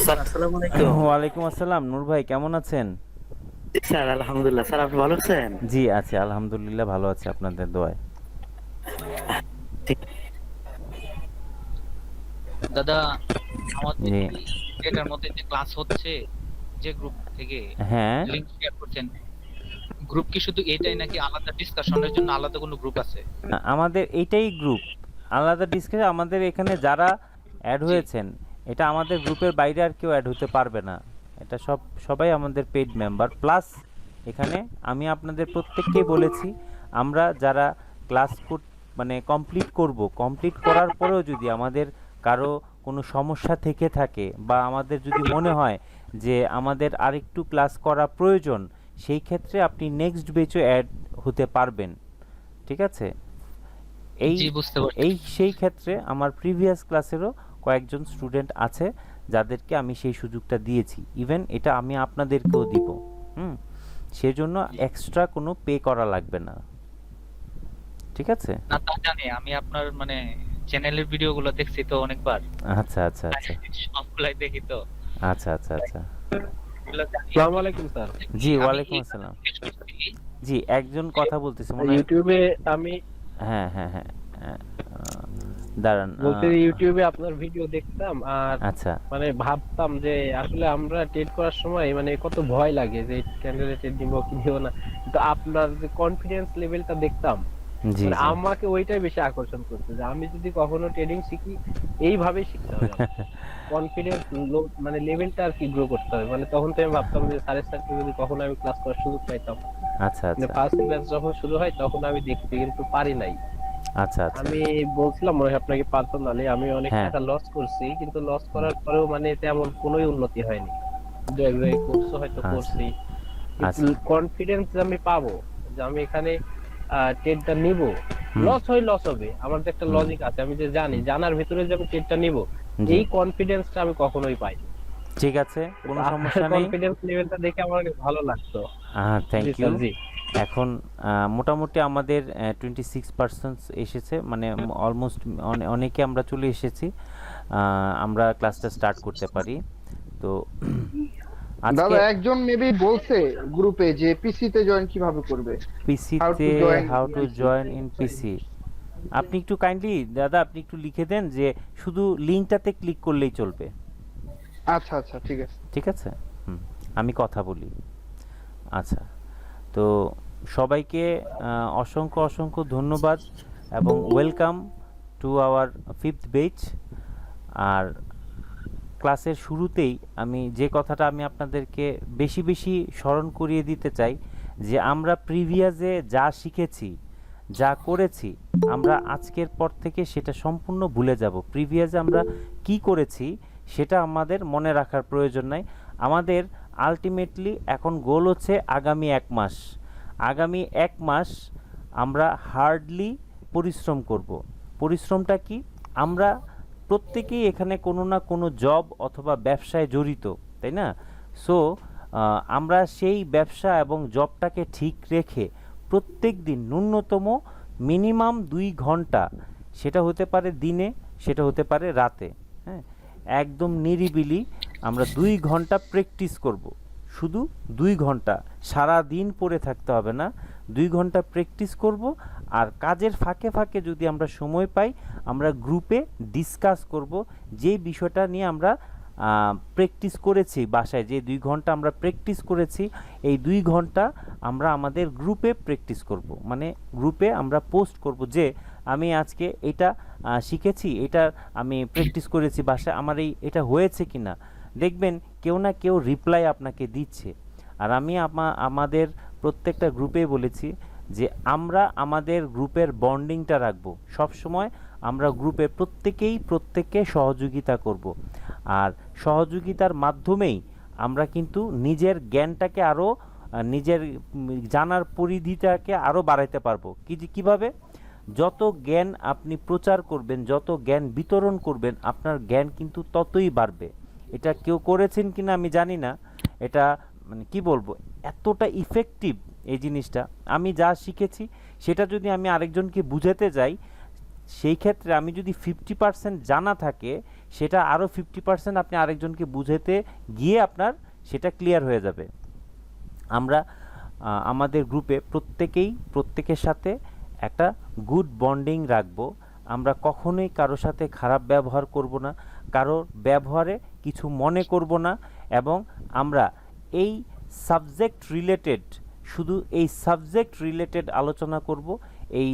Sir আসসালামু আলাইকুম। ওয়ালাইকুম আসসালাম। নূর ভাই কেমন আছেন? জি স্যার, আলহামদুলিল্লাহ। স্যার আপনি ভালো আছেন? জি আছি, আলহামদুলিল্লাহ ভালো আছি আপনাদের দোয়ায়। ঠিক। দাদা, আমাদের জি। কি এটার মধ্যে যে ক্লাস হচ্ছে, যে গ্রুপ থেকে হ্যাঁ। লিংক শেয়ার করছেন, গ্রুপ কি শুধু এটাই নাকি আলাদা ডিসকাশনের জন্য আলাদা কোনো গ্রুপ আছে? আমাদের এইটাই গ্রুপ, আলাদা ডিসকাশন। আমাদের এখানে যারা অ্যাড জি। হয়েছেন, এটা আমাদের গ্রুপের বাইরে আর কেউ অ্যাড হতে পারবে না। এটা সবাই আমাদের পেইড মেম্বার। প্লাস এখানে আমি আপনাদের প্রত্যেককেই বলেছি, আমরা যারা ক্লাস মানে কমপ্লিট করার পরেও যদি আমাদের কারো কোনো সমস্যা থেকে থাকে বা আমাদের যদি মনে হয় যে আমাদের আরেকটু ক্লাস করা প্রয়োজন, সেই ক্ষেত্রে আপনি নেক্সট ব্যাচে অ্যাড হতে পারবেন। ঠিক আছে? এই জি, বুঝতে পারছি। এই সেই ক্ষেত্রে আমার প্রিভিয়াস ক্লাসেরও কয়েকজন স্টুডেন্ট আছে যাদেরকে আমি সেই সুযোগটা দিয়েছি। ইভেন এটা আমি আপনাদেরকেও দিব। হুম, সেজন্য জি। এক্সট্রা কোনো পে করা লাগবে না। ঠিক আছে? না, তা জানি, আমি আপনার মানে চ্যানেলের ভিডিওগুলো দেখছি তো অনেকবার। আচ্ছা আচ্ছা আচ্ছা সবগুলাই দেখি তো। আচ্ছা আচ্ছা আচ্ছা। এগুলো জানি আসসালামু আমি। আলাইকুম স্যার। জি, আমি ওয়ালাইকুম এই কারণে আসসালাম। জিজ্ঞেস করছি জি, একজন যে কথা বলতেছে মনে হয়। ইউটিউবে আমি হ্যাঁ হ্যাঁ হ্যাঁ। হ্যাঁ, দাঁড়ান। বলতে ইউটিউবে আপনার ভিডিও দেখতাম আর আচ্ছা মানে ভাবতাম যে আসলে আমরা ট্রেড করার সময় মানে কত ভয় লাগে যে ক্যান্ডেলে ট্রেড দিব কি দিব না, কিন্তু আপনার যে কনফিডেন্স লেভেলটা দেখতাম, জি মানে জি। আমাকে ওইটাই বেশি আকর্ষণ করছে যে আমি যদি কখনো ট্রেডিং শিখি এইভাবেই শিখতে হবে আমাকে। কনফিডেন্স মানে লেভেলটা আর কি গ্রো করতে হবে। মানে তখন তো আমি ভাবতাম যে স্যারের সাথে যদি কখনো আমি ক্লাস করার সুযোগ পাইতাম, আচ্ছা মানে আচ্ছা ফার্স্ট ব্যাচ যখন শুরু হয় তখন আমি দেখছি কিন্তু পারি নাই। আচ্ছা আচ্ছা। আমি বলছিলাম মনে হয় আপনাকে পার্সোনালি, আমি অনেক হ্যাঁ। টাকা লস করছি, কিন্তু লস হুম, করার পরেও মানে তেমন কোনো উন্নতি হয়নি। দু এক জায়গায় কোর্স হয়তো আচ্ছা করছি, কিন্তু আচ্ছা। কনফিডেন্স যে আমি পাবো যে আমি এখানে ট্রেডটা নিব, হুম লস হয় লস হবে, আমার যে একটা হুম লজিক আছে, আমি যে জানি হুম। জানার ভিতরে যে আমি ট্রেডটা নিব, জি, এই কনফিডেন্সটা আমি কখনোই পাইনি। ঠিক আছে, তো কোনো আপনার সমস্যা নেই। কনফিডেন্স লেভেলটা দেখে আমার অনেক ভালো লাগতো। জি থ্যাংক ইউ। স্যার, জি। এখন মোটামুটি আমাদের 26% এসেছে, মানে অলমোস্ট অনেকে আমরা চলে এসেছি। আমরা ক্লাসটা স্টার্ট করতে পারি। তো আজকে দাদা একজন মেবি বলছে গ্রুপে যে পিসি তে জয়েন কিভাবে করবে, হাউ পিসিতে to join how to PC. Join in PC. আপনি একটু কাইন্ডলি দাদা আপনি একটু লিখে দেন যে শুধু লিঙ্কটাতে ক্লিক করলেই চলবে। আচ্ছা আচ্ছা, ঠিক আছে। ঠিক আছে? হুম, আমি কথা বলি। আচ্ছা, তো সবাইকে অসংখ্য অসংখ্য ধন্যবাদ এবং ওয়েলকাম টু আওয়ার ফিফথ বেচ। আর ক্লাসের শুরুতেই আমি যে কথাটা আমি আপনাদেরকে বেশি বেশি স্মরণ করিয়ে দিতে চাই, যে আমরা প্রিভিয়াসে যা শিখেছি, যা করেছি, আমরা আজকের পর থেকে সেটা সম্পূর্ণ ভুলে যাব। প্রিভিয়াসে আমরা কি করেছি সেটা আমাদের মনে রাখার প্রয়োজন নাই। আমাদের আলটিমেটলি এখন গোল হচ্ছে আগামী 1 মাস। আগামী 1 মাস আমরা হার্ডলি পরিশ্রম করব। পরিশ্রমটা কি? আমরা প্রত্যেকেই এখানে কোনো না কোনো জব অথবা ব্যবসায় জড়িত, তাই না? সো আমরা সেই ব্যবসা এবং জবটাকে ঠিক রেখে প্রত্যেক দিন ন্যূনতম মিনিমাম 2 ঘন্টা, সেটা হতে পারে দিনে, সেটা হতে পারে রাতে, হ্যাঁ, একদম নিরিবিলি আমরা 2 ঘন্টা প্র্যাকটিস করব। শুধু 2 ঘন্টা, সারা দিন পড়ে থাকতে হবে না। 2 ঘন্টা প্র্যাকটিস করব। আর কাজের ফাঁকে ফাঁকে যদি আমরা সময় পাই, আমরা গ্রুপে ডিসকাস করব যে বিষয়টা নিয়ে আমরা প্র্যাকটিস করেছি। বাসায় যে 2 ঘন্টা আমরা প্র্যাকটিস করেছি, এই 2 ঘন্টা আমরা আমাদের গ্রুপে প্র্যাকটিস করব। মানে গ্রুপে আমরা পোস্ট করব যে আমি আজকে এটা শিখেছি, এটা আমি প্র্যাকটিস করেছি বাসায়, আমার এটা হয়েছে কি না। দেখবেন কেউ না কেউ রিপ্লাই আপনাকে দিচ্ছে। আর আমি আমাদের প্রত্যেকটা গ্রুপে বলেছি যে আমরা আমাদের গ্রুপের বন্ডিংটা রাখবো সবসময়। আমরা গ্রুপে প্রত্যেককে সহযোগিতা করব। আর সহযোগিতার মাধ্যমেই আমরা কিন্তু নিজের জ্ঞানটাকে আরও, নিজের জানার পরিধিটাকে আরও বাড়াইতে পারবো। কীভাবে? যত জ্ঞান আপনি প্রচার করবেন, যত জ্ঞান বিতরণ করবেন, আপনার জ্ঞান কিন্তু ততই বাড়বে। এটা কেউ করেছেন কিনা আমি জানি না, এটা মানে কি বলবো, এতটা ইফেক্টিভ এই জিনিসটা। আমি যা শিখেছি সেটা যদি আমি আরেকজনকে বুঝাতে যাই, সেই ক্ষেত্রে আমি যদি 50% জানা থাকে, সেটা আরও 50% আপনি আরেকজনকে বুঝাতে গিয়ে আপনার সেটা ক্লিয়ার হয়ে যাবে। আমরা আমাদের গ্রুপে প্রত্যেকের সাথে একটা গুড বন্ডিং রাখবো। আমরা কখনোই কারোর সাথে খারাপ ব্যবহার করব না, কারোর ব্যবহারে কিছু মনে করব না, এবং আমরা এই শুধু এই সাবজেক্ট রিলেটেড আলোচনা করব। এই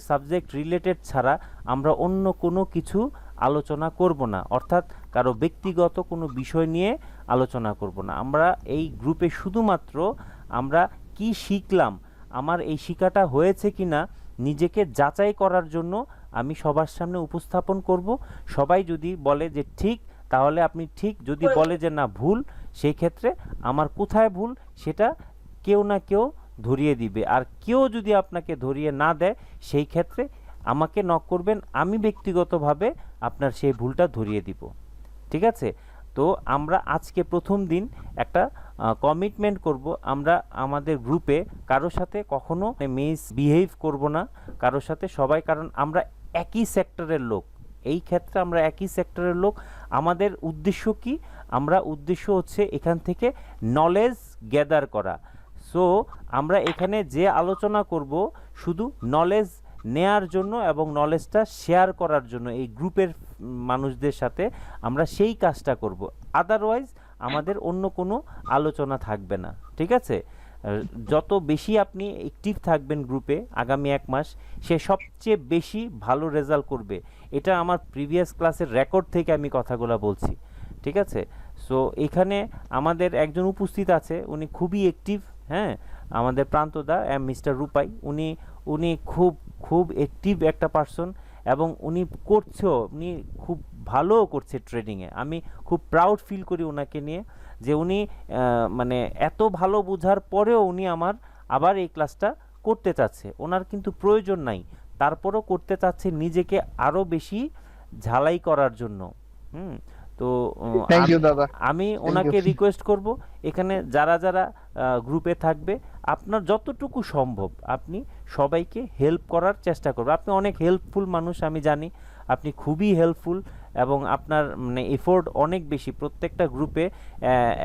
সাবজেক্ট রিলেটেড ছাড়া আমরা অন্য কোনো কিছু আলোচনা করব না, অর্থাৎ কারো ব্যক্তিগত কোনো বিষয় নিয়ে আলোচনা করব না। আমরা এই গ্রুপে শুধুমাত্র আমরা কি শিখলাম, আমার এই শিক্ষাটা হয়েছে কিনা নিজেকে যাচাই করার জন্য আমি সবার সামনে উপস্থাপন করব। সবাই যদি বলে যে ঠিক, তাহলে আপনি ঠিক, যদি বলে যে না ভুল, সেই ক্ষেত্রে আমার কোথায় ভুল সেটা কেউ না কেউ ধরিয়ে দিবে। আর কেউ যদি আপনাকে ধরিয়ে না দেয়, সেই ক্ষেত্রে আমাকে নক করবেন, আমি ব্যক্তিগতভাবে আপনার সেই ভুলটা ধরিয়ে দিব। ঠিক আছে? তো আমরা আজকে প্রথম দিন একটা কমিটমেন্ট করব, আমরা আমাদের গ্রুপে কারোর সাথে কখনো মিসবিহেভ করব না কারোর সাথে, সবাই, কারণ আমরা একই সেক্টরের লোক। এই ক্ষেত্রে আমরা একই সেক্টরের লোক। আমাদের উদ্দেশ্য কি? উদ্দেশ্য হচ্ছে এখান থেকে নলেজ গ্যাদার করা। সো আমরা এখানে যে আলোচনা করব শুধু নলেজ নেয়ার জন্য এবং নলেজটা শেয়ার করার জন্য এই গ্রুপের মানুষদের সাথে আমরা সেই কাজটা করব। আদারওয়াইজ আমাদের অন্য কোনো আলোচনা থাকবে না। ঠিক আছে? যত বেশি আপনি অ্যাক্টিভ থাকবেন গ্রুপে আগামী 1 মাস, সে সবচেয়ে বেশি ভালো রেজাল্ট করবে। এটা আমার প্রিভিয়াস ক্লাসের রেকর্ড থেকে আমি কথাগুলো বলছি। ঠিক আছে? সো এখানে আমাদের একজন উপস্থিত আছে, উনি খুবই অ্যাক্টিভ। হ্যাঁ, আমাদের প্রান্তদা মিস্টার রূপাই, উনি খুব অ্যাক্টিভ একটা পারসন, এবং উনি খুব ভালো করছে ট্রেডিংয়ে। আমি খুব প্রাউড ফিল করি ওনাকে নিয়ে, যে উনি মানে এত ভালো বোঝার পরেও উনি আবার এই ক্লাসটা করতে চাচ্ছে। ওনার কিন্তু প্রয়োজন নাই, তারপরও করতে চাচ্ছে নিজেকে আরও বেশি ঝালাই করার জন্য। তো আমি ওনাকে রিকোয়েস্ট করব, এখানে যারা গ্রুপে থাকবে, আপনার যতটুকু সম্ভব আপনি সবাইকে হেল্প করার চেষ্টা করবেন। আপনি অনেক হেল্পফুল মানুষ, আমি জানি আপনি খুবই হেল্পফুল, এবং আপনার মানে এফোর্ট অনেক বেশি। প্রত্যেকটা গ্রুপে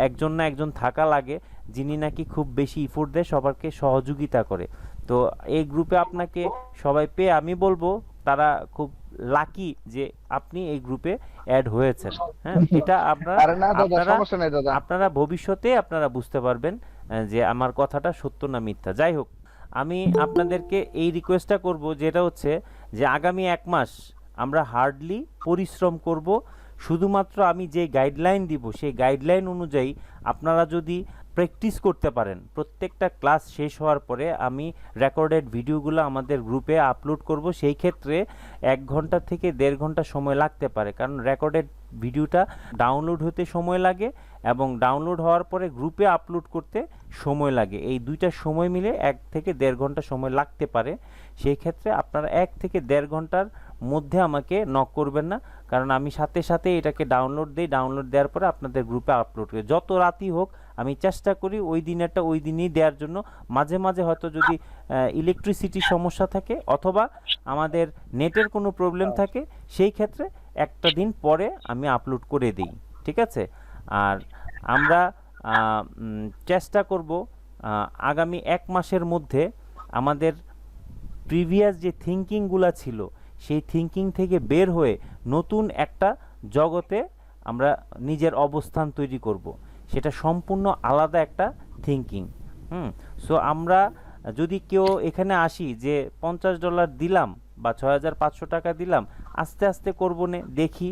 একজন না একজন থাকা লাগে যিনি নাকি খুব বেশি এফোর্ট দেয়, সবাইকে সহযোগিতা করে। তো এই গ্রুপে আপনাকে সবাই পেয়ে আমি বলবো তারা খুব লাকি যে আপনি এই গ্রুপে অ্যাড হয়েছেন। হ্যাঁ, এটা আপনারা ভবিষ্যতে আপনারা বুঝতে পারবেন যে আমার কথাটা সত্য না মিথ্যা। যাই হোক, আমি আপনাদেরকে এই রিকোয়েস্টটা করব, যেটা হচ্ছে যে আগামী 1 মাস আমরা হার্ডলি পরিশ্রম করব। শুধুমাত্র আমি যে গাইডলাইন দিব সেই গাইডলাইন অনুযায়ী আপনারা যদি প্র্যাকটিস করতে পারেন, প্রত্যেকটা ক্লাস শেষ হওয়ার পরে আমি রেকর্ডেড ভিডিওগুলো আমাদের গ্রুপে আপলোড করব। সেই ক্ষেত্রে 1 ঘন্টা থেকে 1.5 ঘন্টা সময় লাগতে পারে, কারণ রেকর্ডেড ভিডিওটা ডাউনলোড হতে সময় লাগে এবং ডাউনলোড হওয়ার পরে গ্রুপে আপলোড করতে সময় লাগে। এই দুইটা সময় মিলে 1 থেকে 1.5 ঘন্টা সময় লাগতে পারে। সেই ক্ষেত্রে আপনারা 1 থেকে 1.5 ঘন্টার মধ্যে আমাকে নক করবেন না, কারণ আমি সাথে সাথে এটাকে ডাউনলোড দেওয়ার পরে আপনাদের গ্রুপে আপলোড করি। যত রাতই হোক আমি চেষ্টা করি ওই দিনেরটা ওই দিনই দেওয়ার জন্য। মাঝে মাঝে হয়তো যদি ইলেকট্রিসিটির সমস্যা থাকে অথবা আমাদের নেটের কোনো প্রবলেম থাকে, সেই ক্ষেত্রে একটা দিন পরে আমি আপলোড করে দিই। ঠিক আছে? আর আমরা চেষ্টা করব আগামী 1 মাসের মধ্যে আমাদের প্রিভিয়াস যে থিঙ্কিংগুলো ছিল সেই থিঙ্কিং থেকে বের হয়ে নতুন একটা জগতে আমরা নিজের অবস্থান তৈরি করব। সেটা সম্পূর্ণ আলাদা একটা থিঙ্কিং। সো আমরা যদি কেউ এখানে আসি যে $50 দিলাম বা 6500 টাকা দিলাম, আস্তে আস্তে করবো নে, দেখি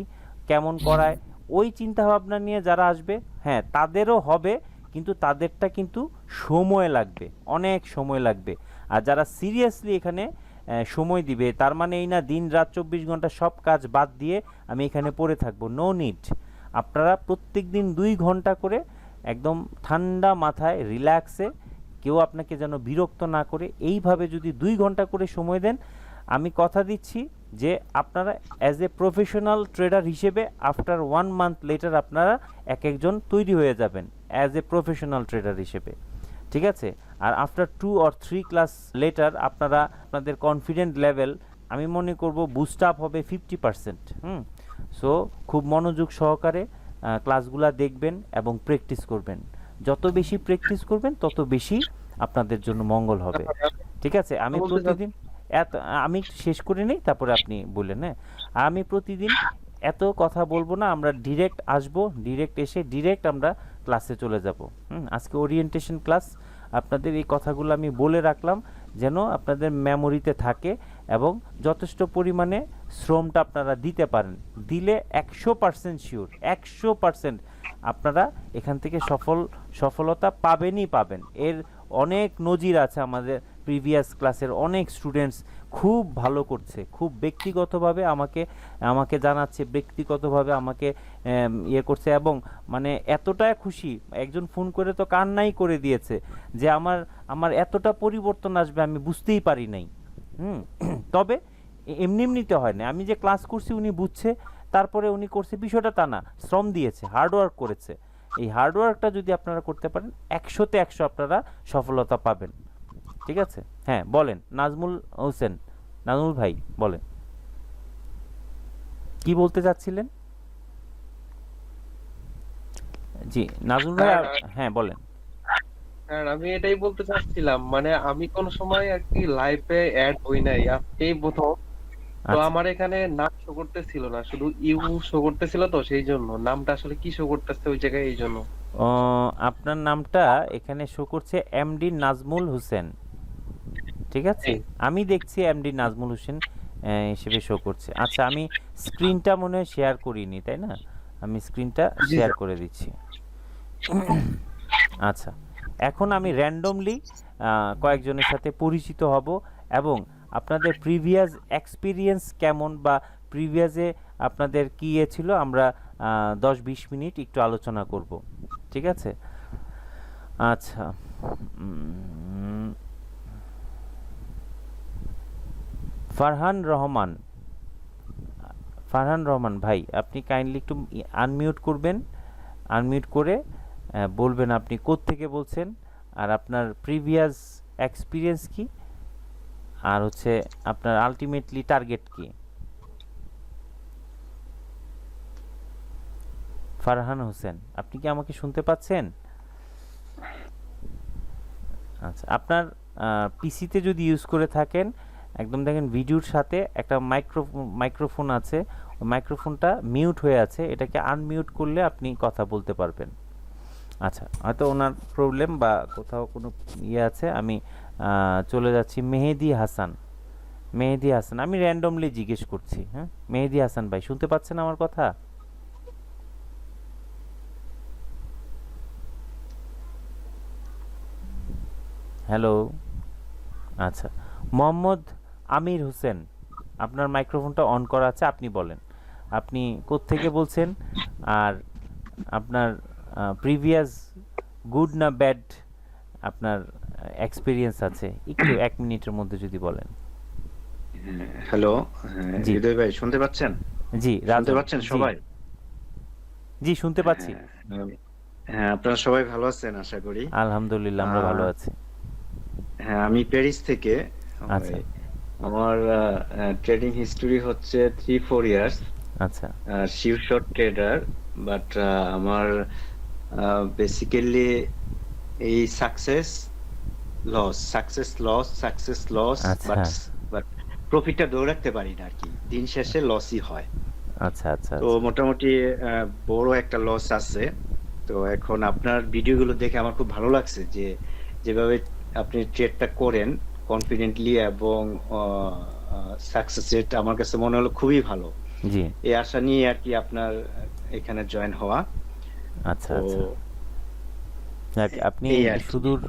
কেমন করায়, ওই চিন্তা ভাবনা নিয়ে যারা আসবে, হ্যাঁ তাদেরও হবে, কিন্তু তাদেরটা কিন্তু সময় লাগবে, অনেক সময় লাগবে। আর যারা সিরিয়াসলি এখানে সময় দিবে, তার মানে এই না দিন রাত 24 ঘন্টা সব কাজ বাদ দিয়ে আমি এখানে পড়ে থাকবো। No need. আপনারা প্রত্যেক দিন 2 ঘন্টা করে একদম ঠান্ডা মাথায় রিল্যাক্সে, কেউ আপনাকে যেন বিরক্ত না করে, এইভাবে যদি 2 ঘন্টা করে সময় দেন, আমি কথা দিচ্ছি যে আপনারা অ্যাজ এ প্রফেশনাল ট্রেডার হিসেবে আফটার 1 মান্থ লেটার আপনারা একজন তৈরি হয়ে যাবেন অ্যাজ এ প্রফেশনাল ট্রেডার হিসেবে। ঠিক আছে? আর আফটার 2 or 3 ক্লাস লেটার আপনাদের কনফিডেন্ট লেভেল আমি মনে করব বুস্ট আপ হবে 50%। সো খুব মনোযোগ সহকারে ক্লাসগুলো দেখবেন এবং প্র্যাকটিস করবেন। যত বেশি প্র্যাকটিস করবেন তত বেশি আপনাদের জন্য মঙ্গল হবে। ঠিক আছে, আমি প্রতিদিন আমি শেষ করে নিই, তারপরে আপনি বললেন। হ্যাঁ, আমি প্রতিদিন এত কথা বলবো না, আমরা ডিরেক্ট আসবো, ডিরেক্ট এসে ডিরেক্ট আমরা ক্লাসে চলে যাব। আজকে ওরিয়েন্টেশন ক্লাস, আপনাদের এই কথাগুলো আমি বলে রাখলাম যেন আপনাদের মেমোরিতে থাকে এবং যথেষ্ট পরিমাণে শ্রমটা আপনারা দিতে পারেন। দিলে 100% শিওর, 100% আপনারা এখান থেকে সফলতা পাবেনই পাবেন। এর অনেক নজির আছে, আমাদের প্রিভিয়াস ক্লাসের অনেক স্টুডেন্টস খুব ভালো করছে, খুব ব্যক্তিগতভাবে আমাকে জানাচ্ছে, ব্যক্তিগতভাবে আমাকে ইয়ে করছে এবং মানে এতটা খুশি, একজন ফোন করে তো কান্নাই করে দিয়েছে যে আমার এতটা পরিবর্তন আসবে আমি বুঝতেই পারি নাই। তবে এমনিতে হয় না, আমি যে ক্লাস করছি উনি বুঝছে, তারপরে উনি করছে, বিষয়টা তা না, শ্রম দিয়েছে, হার্ডওয়ার্ক করেছে। এই হার্ডওয়ার্কটা যদি আপনারা করতে পারেন 100-তে 100 আপনারা সফলতা পাবেন। ঠিক আছে, হ্যাঁ বলেন নাজমুল হোসেন, নাজমুল ভাই বলেন কি বলতে চাচ্ছিলেন? জি নাজমুল ভাই, হ্যাঁ বলেন। হ্যাঁ, আমি এটাই বলতে চাচ্ছিলাম, মানে আমি কোন সময় আর কি লাইভে অ্যাড হই নাই, আজকেই প্রথম। তো আমার এখানে নাম শো করতেছিল না, শুধু ইউ শো করতেছিল, তো সেই জন্য নামটা আসলে কি শো করতেছে ওই জায়গায়, এই জন্য। আপনার নামটা এখানে শো করছে এমডি নাজমুল হোসেন। ঠিক আছে, আমি দেখছি এমডি নাজমুল হোসেন হিসেবে শো করছে। আচ্ছা, আমি স্ক্রিনটা মনে হয় শেয়ার করিনি, তাই না? আমি স্ক্রিনটা শেয়ার করে দিচ্ছি। আচ্ছা, এখন আমি র্যান্ডমলি কয়েকজনের সাথে পরিচিত হব এবং আপনাদের প্রিভিয়াস এক্সপিরিয়েন্স কেমন বা প্রিভিয়াসে আপনাদের কী ছিল আমরা 10-20 মিনিট একটু আলোচনা করব। ঠিক আছে, আচ্ছা ফারহান রহমান ভাই, আপনি কাইন্ডলি একটু আনমিউট করবেন, আনমিউট করে বলবেন আপনি কোত্থেকে বলছেন আর আপনার প্রিভিয়াস এক্সপিরিয়েন্স কি আর হচ্ছে আপনার আলটিমেটলি টার্গেট কি। ফারহান হোসেন, আপনি কি আমাকে শুনতে পাচ্ছেন? আচ্ছা, আপনার পিসিতে যদি ইউজ করে থাকেন একদম দেখেন ভিডিওর সাথে একটা মাইক্রোফোন আছে, ওই মাইক্রোফোনটা মিউট হয়ে আছে, এটাকে আনমিউট করলে আপনি কথা বলতে পারবেন। আচ্ছা, হয়তো ওনার প্রবলেম বা কোথাও কোনো ইয়ে আছে। আমি চলে যাচ্ছি মেহেদি হাসান। আমি র্যান্ডমলি জিজ্ঞেস করছি। হ্যাঁ, মেহেদি হাসান ভাই শুনতে পাচ্ছেন আমার কথা? হ্যালো। আচ্ছা, মোহাম্মদ আমির হোসেন, আপনার মাইক্রোফোনটা অন করা আছে, আপনি বলেন আপনি কোত্থেকে বলছেন আর আপনার প্রিভিয়াস গুড না ব্যাড আপনার এক্সপিরিয়েন্স আছে, একটু 1 মিনিটের মধ্যে যদি বলেন। হ্যালো, জি। হৃদয় ভাই শুনতে পাচ্ছেন? জি, শুনতে পাচ্ছেন সবাই? জি শুনতে পাচ্ছি। হ্যাঁ, আপনারা সবাই ভালো আছেন আশা করি। আলহামদুলিল্লাহ, আমরা ভালো আছি। হ্যাঁ, আমি প্যারিস থেকে। আচ্ছা। আমার ট্রেডিং হিস্টোরি হচ্ছে 3-4 ইয়ার্স। আচ্ছা। শিওর শর্ট ট্রেডার, বাট আমার বেসিক্যালি এই সাকসেস লস, বাট প্রফিটটা ধরে রাখতে পারি না আর কি, দিন শেষে লসই হয়। আচ্ছা আচ্ছা, তো মোটামুটি বড় একটা লস আছে। তো এখন আপনার ভিডিওগুলো দেখে আমার খুব ভালো লাগছে যে যেভাবে আপনি ট্রেডটা করেন কনফিডেন্টলি এবং সাকসেস রেট আমার কাছে মনে হলো খুবই ভালো। জি, এই আশা নিয়ে আর কি আপনার এখানে জয়েন হওয়া। আচ্ছা আচ্ছা, আপনি সুদূর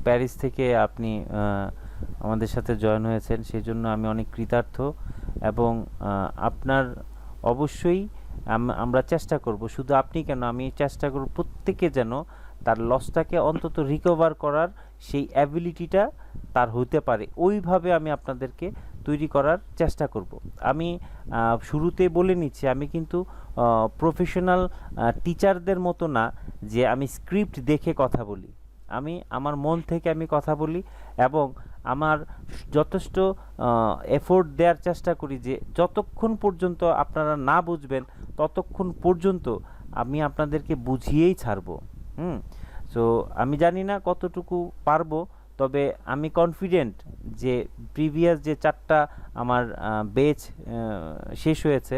প্যারিস থেকে আপনি আমাদের সাথে জয়েন হয়েছেন, সেই জন্য আমি অনেক কৃতার্থ এবং আপনার অবশ্যই আমরা চেষ্টা করব, শুধু আপনি কেন, আমি চেষ্টা করব প্রত্যেকে যেন তার লসটাকে অন্তত রিকভার করার সেই অ্যাবিলিটিটা তার হতে পারে, ওইভাবে আমি আপনাদেরকে তৈরি করার চেষ্টা করব। আমি শুরুতে বলে নিচ্ছি, আমি কিন্তু প্রফেশনাল টিচারদের মতো না যে আমি স্ক্রিপ্ট দেখে কথা বলি। আমি আমার মন থেকে আমি কথা বলি এবং আমার যথেষ্ট এফোর্ট দেওয়ার চেষ্টা করি যে যতক্ষণ পর্যন্ত আপনারা না বুঝবেন ততক্ষণ পর্যন্ত আমি আপনাদেরকে বুঝিয়েই ছাড়বো। সো আমি জানি না কতটুকু পারবো, তবে আমি কনফিডেন্ট যে প্রিভিয়াস যে 4টা আমার বেচ শেষ হয়েছে,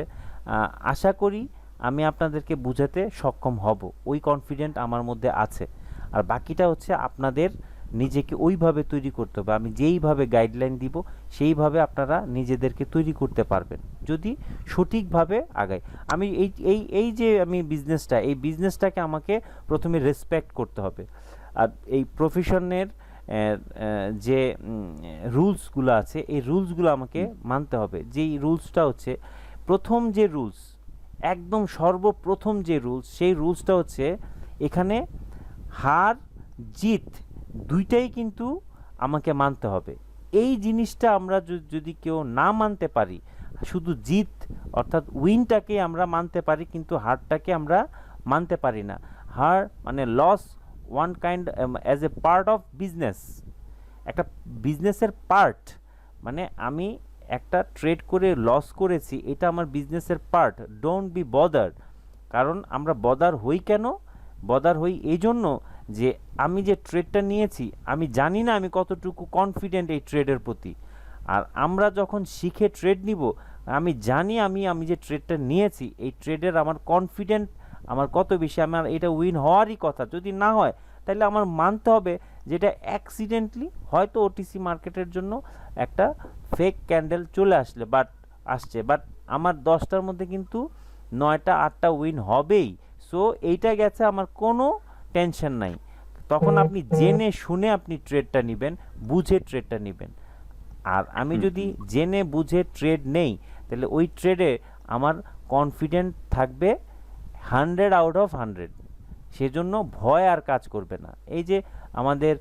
আশা করি আমি আপনাদেরকে বুঝাতে সক্ষম হব, ওই কনফিডেন্ট আমার মধ্যে আছে। আর বাকিটা হচ্ছে আপনাদের নিজেকে ওইভাবে তৈরি করতে হবে। আমি যেইভাবে গাইডলাইন দিব সেইভাবে আপনারা নিজেদেরকে তৈরি করতে পারবেন যদি সঠিকভাবে আগাই। আমি এই যে আমি এই বিজনেসটাকে আমাকে প্রথমে রেসপেক্ট করতে হবে। আর এই প্রফেশনের যে রুলসগুলো আছে এই রুলসগুলো আমাকে মানতে হবে। যেই রুলসটা হচ্ছে প্রথম যে রুলস, একদম সর্বপ্রথম যে রুলস, সেই রুলসটা হচ্ছে এখানে হার জিত দুইটাই কিন্তু আমাকে মানতে হবে। এই জিনিসটা আমরা যদি কেউ না মানতে পারি, শুধু জিত অর্থাৎ উইনটাকে আমরা মানতে পারি কিন্তু হারটাকে আমরা মানতে পারি না। হার মানে loss one kind as a part of business, একটা বিজনেসের পার্ট। মানে আমি একটা ট্রেড করে লস করেছি, এটা আমার বিজনেসের পার্ট। Don't be bother. কারণ আমরা বদার হই কেন? বদার হই এই জন্য যে আমি যে ট্রেডটা নিয়েছি আমি জানি না আমি কতটুকু কনফিডেন্ট এই ট্রেডের প্রতি। আর আমরা যখন শিখে ট্রেড নিব, আমি জানি আমি যে ট্রেডটা নিয়েছি এই ট্রেডের আমার কনফিডেন্ট আমার কত বেশি, আমার এটা উইন হওয়ারই কথা। যদি না হয় তাহলে আমার মানতে হবে যেটা অ্যাক্সিডেন্টলি হয়তো ওটিসি মার্কেটের জন্য একটা ফেক ক্যান্ডেল চলে আসছে, বাট আমার 10টার মধ্যে কিন্তু 9টা 8টা উইন হবেই। সো এইটা গেছে, আমার কোনো টেনশন নাই। তখন আপনি জেনে শুনে আপনি ট্রেডটা নেবেন, বুঝে ট্রেডটা নেবেন। আর আমি যদি জেনে বুঝে ট্রেড নেই তাহলে ওই ট্রেডে আমার কনফিডেন্ট থাকবে 100 আউট অফ 100। সেজন্য ভয় আর কাজ করবে না। এই যে আমাদের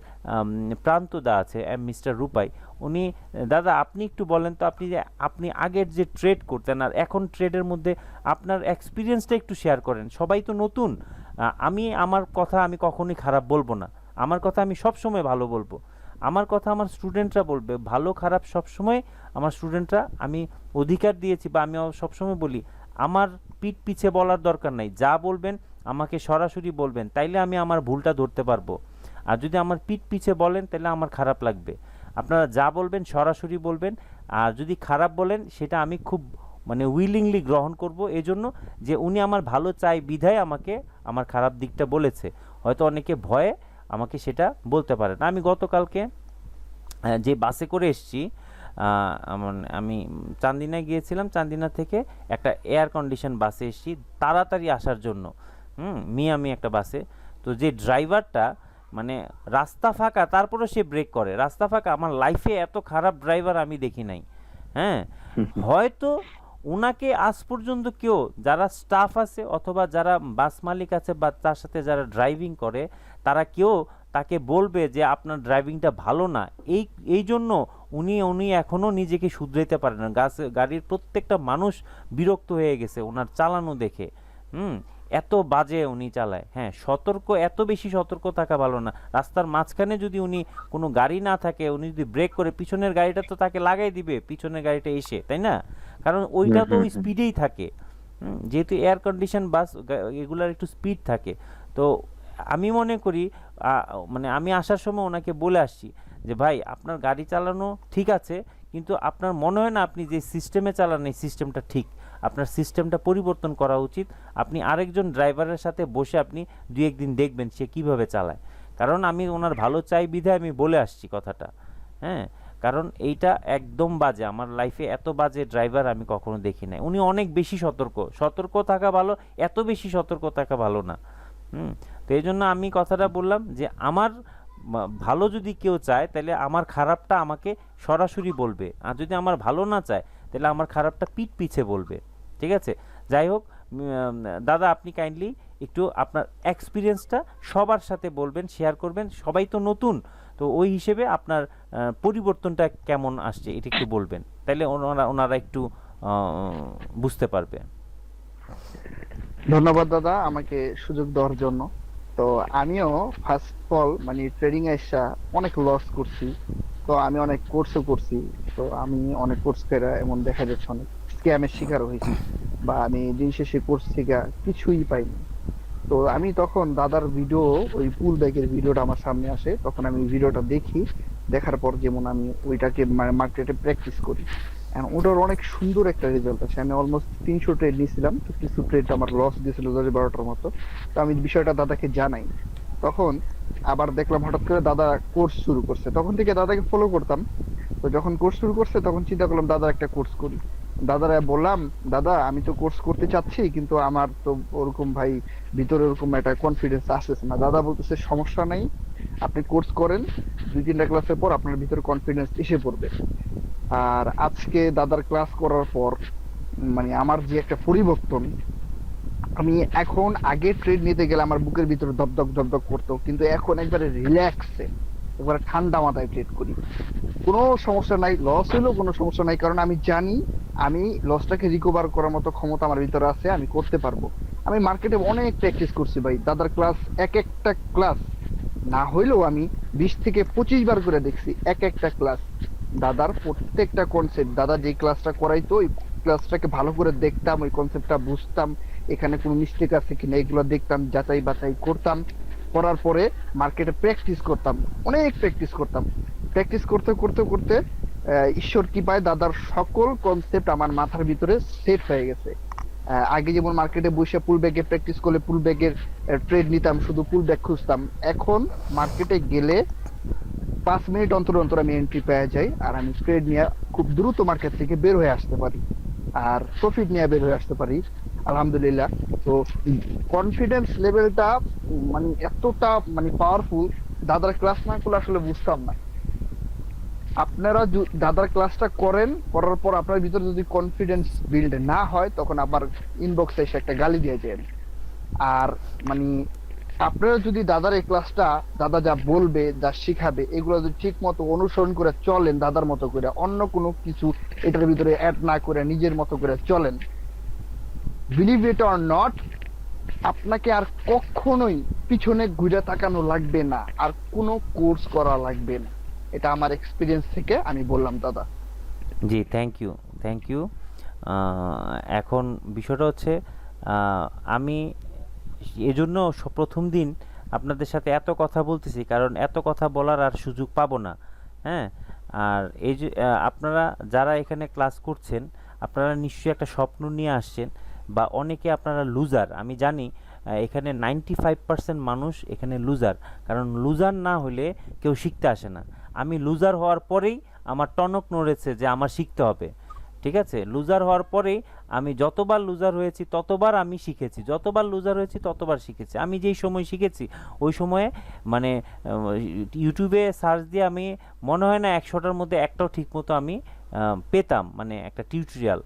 প্রান্তদা আছে, মিস্টার রূপাই, উনি দাদা আপনি একটু বলেন তো আপনি আগের যে ট্রেড করতেন আর এখন ট্রেডের মধ্যে আপনার এক্সপিরিয়েন্সটা একটু শেয়ার করেন। সবাই তো নতুন। আমার কথা আমি কখনোই খারাপ বলবো না, আমার কথা আমি সবসময় ভালো বলবো। আমার কথা আমার স্টুডেন্টরা বলবে, ভালো খারাপ সবসময় আমার স্টুডেন্টরা আমি অধিকার দিয়েছি। বা আমি সবসময় বলি আমার পিছে বলার দরকার নাই, যা বলবেন আমাকে সরাসরি বলবেন, তাইলে আমি আমার ভুলটা ধরতে পারবো। আর যদি আমার পিছে বলেন তাহলে আমার খারাপ লাগবে। আপনারা যা বলবেন সরাসরি বলবেন, আর যদি খারাপ বলেন সেটা আমি খুব উইলিংলি গ্রহণ করব। এজন্য যে উনি আমার ভালো চাই বিধায় আমাকে আমার খারাপ দিকটা বলেছে। হয়তো অনেকে ভয়ে আমাকে সেটা বলতে পারে না। আমি গতকালকে যে বাসে করে এসেছি, আমি চান্দিনা গিয়েছিলাম, চান্দিনা থেকে একটা এয়ার কন্ডিশন বাসে এসেছি তাড়াতাড়ি আসার জন্য। মিয়ামি একটা বাসে। তো যে ড্রাইভারটা রাস্তা ফাঁকা তারপরে সে ব্রেক করে, রাস্তা ফাঁকা। আমার লাইফে এত খারাপ ড্রাইভার আমি দেখি নাই। হ্যাঁ, হয়তো ওনাকে আজ পর্যন্ত কেউ, যারা স্টাফ আছে অথবা যারা বাস মালিক আছে বা তার সাথে যারা ড্রাইভিং করে, তারা কেউ তাকে বলবে যে আপনার ড্রাইভিংটা ভালো না। এই জন্য উনি এখনও নিজেকে শুধরাইতে পারেন না। গাড়ির প্রত্যেকটা মানুষ বিরক্ত হয়ে গেছে ওনার চালানো দেখে। এত বাজে উনি চালায়। হ্যাঁ, এত বেশি সতর্ক থাকা ভালো না। রাস্তার মাঝখানে যদি উনি কোনো গাড়ি না থাকে, উনি যদি ব্রেক করে, পিছনের গাড়িটা তো তাকে লাগাই দিবে, পিছনের গাড়িটা এসে, তাই না? কারণ ওইটা তো স্পিডেই থাকে। যেহেতু এয়ার কন্ডিশন বাস, এগুলার একটু স্পিড থাকে। তো আমি মনে করি আমি আসার সময় ওনাকে বলে আসছি যে ভাই আপনার গাড়ি চালানো ঠিক আছে, কিন্তু আপনার মনে হয় না আপনি যে সিস্টেমে চালান এই সিস্টেমটা ঠিক, আপনার সিস্টেমটা পরিবর্তন করা উচিত। আপনি আরেকজন ড্রাইভারের সাথে বসে আপনি 2-1 দিন দেখবেন সে কিভাবে চালায়। কারণ আমি ওনার ভালো চাই বিধায় আমি বলে আসছি কথাটা। হ্যাঁ, কারণ এইটা একদম বাজে। আমার লাইফে এত বাজে ড্রাইভার আমি কখনো দেখি নাই। উনি অনেক বেশি সতর্ক থাকা ভালো, এত বেশি সতর্ক থাকা ভালো না। তো এই জন্য আমি কথাটা বললাম যে আমার ভালো যদি কেউ চায় তাহলে আমার খারাপটা আমাকে সরাসরি বলবে, আর যদি আমার ভালো না চায় তাহলে আমার খারাপটা পিছে বলবে। ঠিক আছে? যাই হোক দাদা, আপনি কাইন্ডলি একটু আপনার এক্সপিরিয়েন্সটা সবার সাথে বলবেন, শেয়ার করবেন। সবাই তো নতুন, তো ওই হিসেবে আপনার পরিবর্তনটা কেমন আসছে এটা একটু বলবেন, তাহলে ওনারা একটু বুঝতে পারবে। ধন্যবাদ দাদা আমাকে সুযোগ দেওয়ার জন্য। তো আমিও ফার্স্ট অফ অল ট্রেডিং এ এসে অনেক লস করছি, তো আমি অনেক কোর্সও করছি। তো আমি অনেক কোর্স করে এমন দেখা যাচ্ছে অনেক স্ক্যামের শিকার হয়েছি, বা আমি দিন শেষে কোর্স থেকে কিছুই পাইনি। তো আমি তখন দাদার ভিডিও, ওই পুল ব্যাগের ভিডিওটা আমার সামনে আসে, তখন আমি ভিডিওটা দেখি। দেখার পর যেমন আমি ওইটাকে মার্কেটে প্র্যাকটিস করি। And ওটার অনেক সুন্দর একটা রেজাল্ট আছে। আমি অলমোস্ট 300 ট্রেড নিয়েছিলাম, তো কিছু ট্রেড আমার লস দিয়েছিল 10-12টার মতো। তো আমি বিষয়টা দাদাকে জানাই। তখন আবার দেখলাম হঠাৎ করে দাদা কোর্স শুরু করছে, তখন থেকে দাদাকে ফলো করতাম। তো যখন কোর্স শুরু করছে তখন চিন্তা করলাম দাদার একটা কোর্স করি। দাদারা বললাম, দাদা আমি তো কোর্স করতে চাচ্ছি, কিন্তু আমার তো ওরকম ভাই ভিতরে ওরকম একটা কনফিডেন্স আসতেছে না। দাদা বলতেছে সমস্যা নাই, আপনি কোর্স করেন, 2-3টা ক্লাসের পর আপনার ভিতরে কনফিডেন্স এসে পড়বে। আর আজকে দাদার ক্লাস করার পর মানে আমার যে একটা পরিবর্তন, আমি এখন আগে ট্রেড নিতে গেলে আমার বুকের ভিতরে ধপধপ ধপধপ করতো, কিন্তু এখন একবারে রিল্যাক্সে, একবারে ঠান্ডা মাথায় ট্রেড করি। কোনো সমস্যা নাই, লস হইলেও কোনো সমস্যা নাই, কারণ আমি জানি আমি লসটাকে রিকভার করার মতো ক্ষমতা আমার ভিতরে আছে, আমি করতে পারবো। আমি মার্কেটে অনেক প্র্যাকটিস করছি ভাই, দাদার ক্লাস এক একটা ক্লাস না হইলেও আমি 20 থেকে 25 বার করে দেখছি এক একটা ক্লাস। দাদার প্রত্যেকটা কনসেপ্ট, দাদা যে ক্লাসটা করাইতো ওই ক্লাসটাকে ভালো করে দেখতাম, ওই কনসেপ্টটা বুঝতাম, এখানে কোনো মিস্টেক আছে কিনা এগুলো দেখতাম, যাচাই বাছাই করতাম। করার পরে মার্কেটে প্র্যাকটিস করতাম, অনেক প্র্যাকটিস করতাম। প্র্যাকটিস করতে করতে করতে ঈশ্বর কৃপায় দাদার সকল কনসেপ্ট আমার মাথার ভিতরে সেট হয়ে গেছে। আগে যেমন মার্কেটে বসে পুল ব্যাগে প্র্যাকটিস করলে পুল ব্যাগের ট্রেড নিতাম, শুধু পুল ব্যাগ খুঁজতাম। এখন মার্কেটে গেলে 5 মিনিট অন্তর অন্তর আমি এন্ট্রি পেয়ে যাই, আর আমি ট্রেড নিয়ে খুব দ্রুত মার্কেট থেকে বের হয়ে আসতে পারি, আর প্রফিট নিয়ে বের হয়ে আসতে পারি আলহামদুলিল্লাহ। তো কনফিডেন্স লেভেলটা মানে এতটা মানে পাওয়ারফুল, দাদার ক্লাস না করলে আসলে বুঝতাম না। আপনারা দাদার ক্লাসটা করেন, করার পর আপনার ভিতরে যদি কনফিডেন্স বিল্ড না হয়, তখন আবার ইনবক্সে এসে একটা গালি দিয়ে যান। আর মানে আপনারা যদি দাদার এই ক্লাসটা, দাদা যা বলবে যা শিখাবে এগুলো যদি ঠিক মতো অনুসরণ করে চলেন, দাদার মতো করে, অন্য কোনো কিছু এটার ভিতরে অ্যাড না করে নিজের মতো করে চলেন, বিলিভ ইট অর নট, আপনাকে আর কখনোই পিছনে ঘুরে তাকানো লাগবে না, আর কোনো কোর্স করা লাগবে না। এটা আমার এক্সপিরিয়েন্স থেকে আমি বললাম দাদা। জি, থ্যাংক ইউ, থ্যাংক ইউ। এখন বিষয়টা হচ্ছে আমি এজন্য প্রথম দিন আপনাদের সাথে এত কথা বলতেছি, কারণ এত কথা বলার আর সুযোগ পাবো না। হ্যাঁ, আর এই যে আপনারা যারা এখানে ক্লাস করছেন, আপনারা নিশ্চয়ই একটা স্বপ্ন নিয়ে আসছেন, বা অনেকে আপনারা লুজার। আমি জানি এখানে 95% মানুষ এখানে লুজার, কারণ লুজার না হলে কেউ শিখতে আসে না। আমি লুজার হওয়ার পরেই আমার টনক নড়েছে যে আমার শিখতে হবে। ঠিক আছে, লুজার হওয়ার পরেই আমি যতবার লুজার হয়েছি ততবার আমি শিখেছি, যতবার লুজার হয়েছি ততবার শিখেছি। আমি যেই সময় শিখেছি ওই সময়ে মানে ইউটিউবে সার্চ দিয়ে আমি মনে হয় না 100টার মধ্যে একটাও ঠিকমতো আমি পেতাম, মানে একটা টিউটোরিয়াল।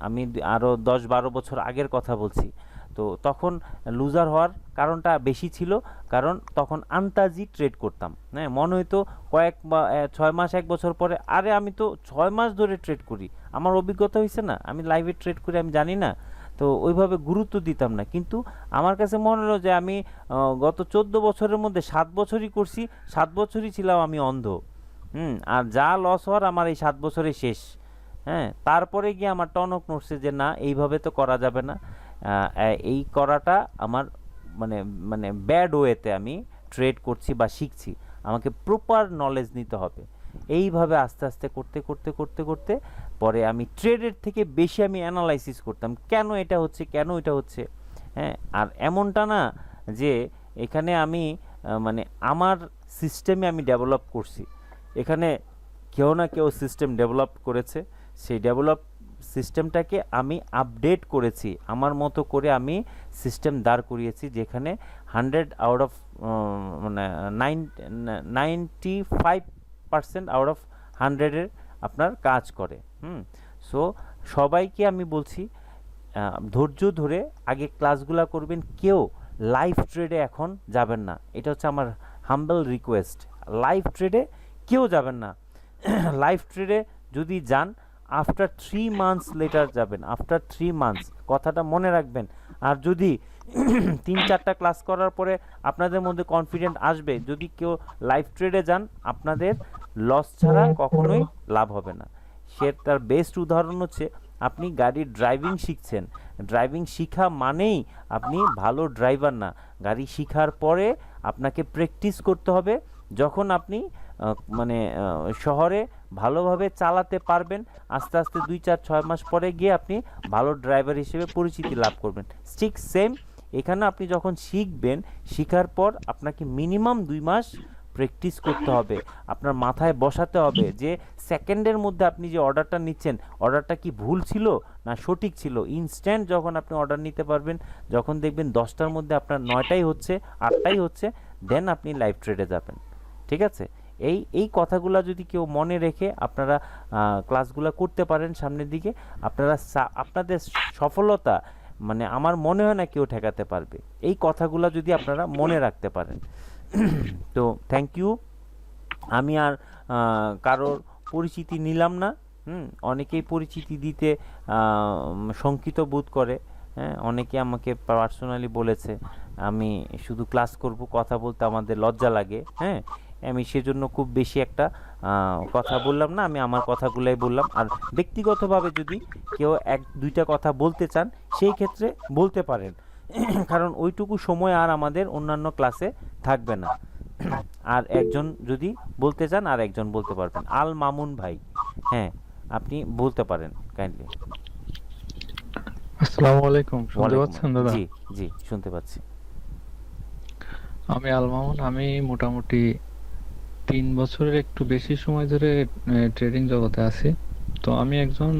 আমি আরও 10-12 বছর আগের কথা বলছি। তো তখন লুজার হওয়ার কারণটা বেশি ছিল, কারণ তখন আন্তাজি ট্রেড করতাম। হ্যাঁ, মনে হইতো কয়েক বা 6 মাস 1 বছর পরে, আরে আমি তো 6 মাস ধরে ট্রেড করি, আমার অভিজ্ঞতা হয়েছে না, আমি লাইভে ট্রেড করি, আমি জানি না। তো ওইভাবে গুরুত্ব দিতাম না, কিন্তু আমার কাছে মনে হলো যে আমি গত 14 বছরের মধ্যে 7 বছরই করছি, 7 বছরই ছিলাম আমি অন্ধ। আর যা লস হওয়ার আমার এই 7 বছরে শেষ। হ্যাঁ, তারপরে গিয়ে আমার টনক নড়ছে যে না, এইভাবে তো করা যাবে না। এই করাটা আমার মানে মানে ব্যাড ওয়েতে আমি ট্রেড করছি বা শিখছি, আমাকে প্রপার নলেজ নিতে হবে। এইভাবে আস্তে আস্তে করতে করতে করতে করতে পরে আমি ট্রেডের থেকে বেশি আমি অ্যানালাইসিস করতাম, কেন এটা হচ্ছে, কেন এটা হচ্ছে। হ্যাঁ, আর এমনটা না যে এখানে আমি মানে আমার সিস্টেমে আমি ডেভেলপ করছি, এখানে কেউ না কেউ সিস্টেম ডেভেলপ করেছে, সেই ডেভেলপ সিস্টেমটাকে আমি আপডেট করেছি, আমার মতো করে আমি সিস্টেম দাঁড় করিয়েছি, যেখানে 100 আউট অফ মানে 95% আউট অফ 100-এর আপনার কাজ করে। সো সবাইকে আমি বলছি ধৈর্য ধরে আগে ক্লাসগুলো করবেন, কেউ লাইভ ট্রেডে এখন যাবেন না, এটা হচ্ছে আমার হাম্বল রিকোয়েস্ট। লাইভ ট্রেডে কেউ যাবেন না। লাইভ ট্রেডে যদি যান আফটার 3 মান্থস লেটার যাবেন, আফটার 3 মান্থস, কথাটা মনে রাখবেন। আর যদি 3-4টা ক্লাস করার পরে আপনাদের মধ্যে কনফিডেন্ট আসবে, যদি কেউ লাইভ ট্রেডে যান আপনাদের লস ছাড়া কখনোই লাভ হবে না। সে তার বেস্ট উদাহরণ হচ্ছে আপনি গাড়ির ড্রাইভিং শিখছেন, ড্রাইভিং শিখা মানেই আপনি ভালো ড্রাইভার না। গাড়ি শিখার পরে আপনাকে প্র্যাকটিস করতে হবে। যখন আপনি শহরে ভালোভাবে চালাতে পারবেন, আস্তে আস্তে 2, 4, 6 মাস পরে গিয়ে আপনি ভালো ড্রাইভার হিসেবে পরিচিতি লাভ করবেন। ঠিক সেম এখানে আপনি যখন শিখবেন, শেখার পর আপনাকে মিনিমাম 2 মাস প্র্যাকটিস করতে হবে, আপনার মাথায় বসাতে হবে যে সেকেন্ডের মধ্যে আপনি যে অর্ডারটা নিচ্ছেন, অর্ডারটা কি ভুল ছিল না সঠিক ছিল। ইনস্ট্যান্ট যখন আপনি অর্ডার নিতে পারবেন, যখন দেখবেন 10টার মধ্যে আপনার 9টাই হচ্ছে, 8টাই হচ্ছে, দেন আপনি লাইভ ট্রেডে যাবেন। ঠিক আছে, এই কথাগুলো যদি কেউ মনে রেখে আপনারা ক্লাসগুলো করতে পারেন সামনের দিকে, আপনাদের সফলতা আমার মনে হয় না কেউ ঠেকাতে পারবে। এই কথাগুলো যদি আপনারা মনে রাখতে পারেন। তো থ্যাংক ইউ। আমি আর কারোর পরিচিতি নিলাম না। অনেকেই পরিচিতি দিতে শঙ্কিত বোধ করে। হ্যাঁ, অনেকে আমাকে পার্সোনালি বলেছে আমি শুধু ক্লাস করব, কথা বলতে আমাদের লজ্জা লাগে। হ্যাঁ, আমি সেজন্য খুব বেশি একটা কথা বললাম না, আমি আমার কথাগুলাই বললাম। আর ব্যক্তিগতভাবে যদি কেউ 1-2টা কথা বলতে চান, সেই ক্ষেত্রে বলতে পারেন, কারণ ওইটুকু সময় আর আমাদের অন্যান্য ক্লাসে থাকবে না। আর একজন যদি বলতে চান, আর একজন বলতে পারবেন। আল মামুন ভাই, হ্যাঁ আপনি বলতে পারেন কাইন্ডলি। আসসালামু আলাইকুম, শুনতে পাচ্ছেন দাদা? জি জি শুনতে পাচ্ছি। আমি আল মামুন। আমি মোটামুটি 3 বছরের একটু বেশি সময় ধরে ট্রেডিং জগতে আছি। তো আমি একজন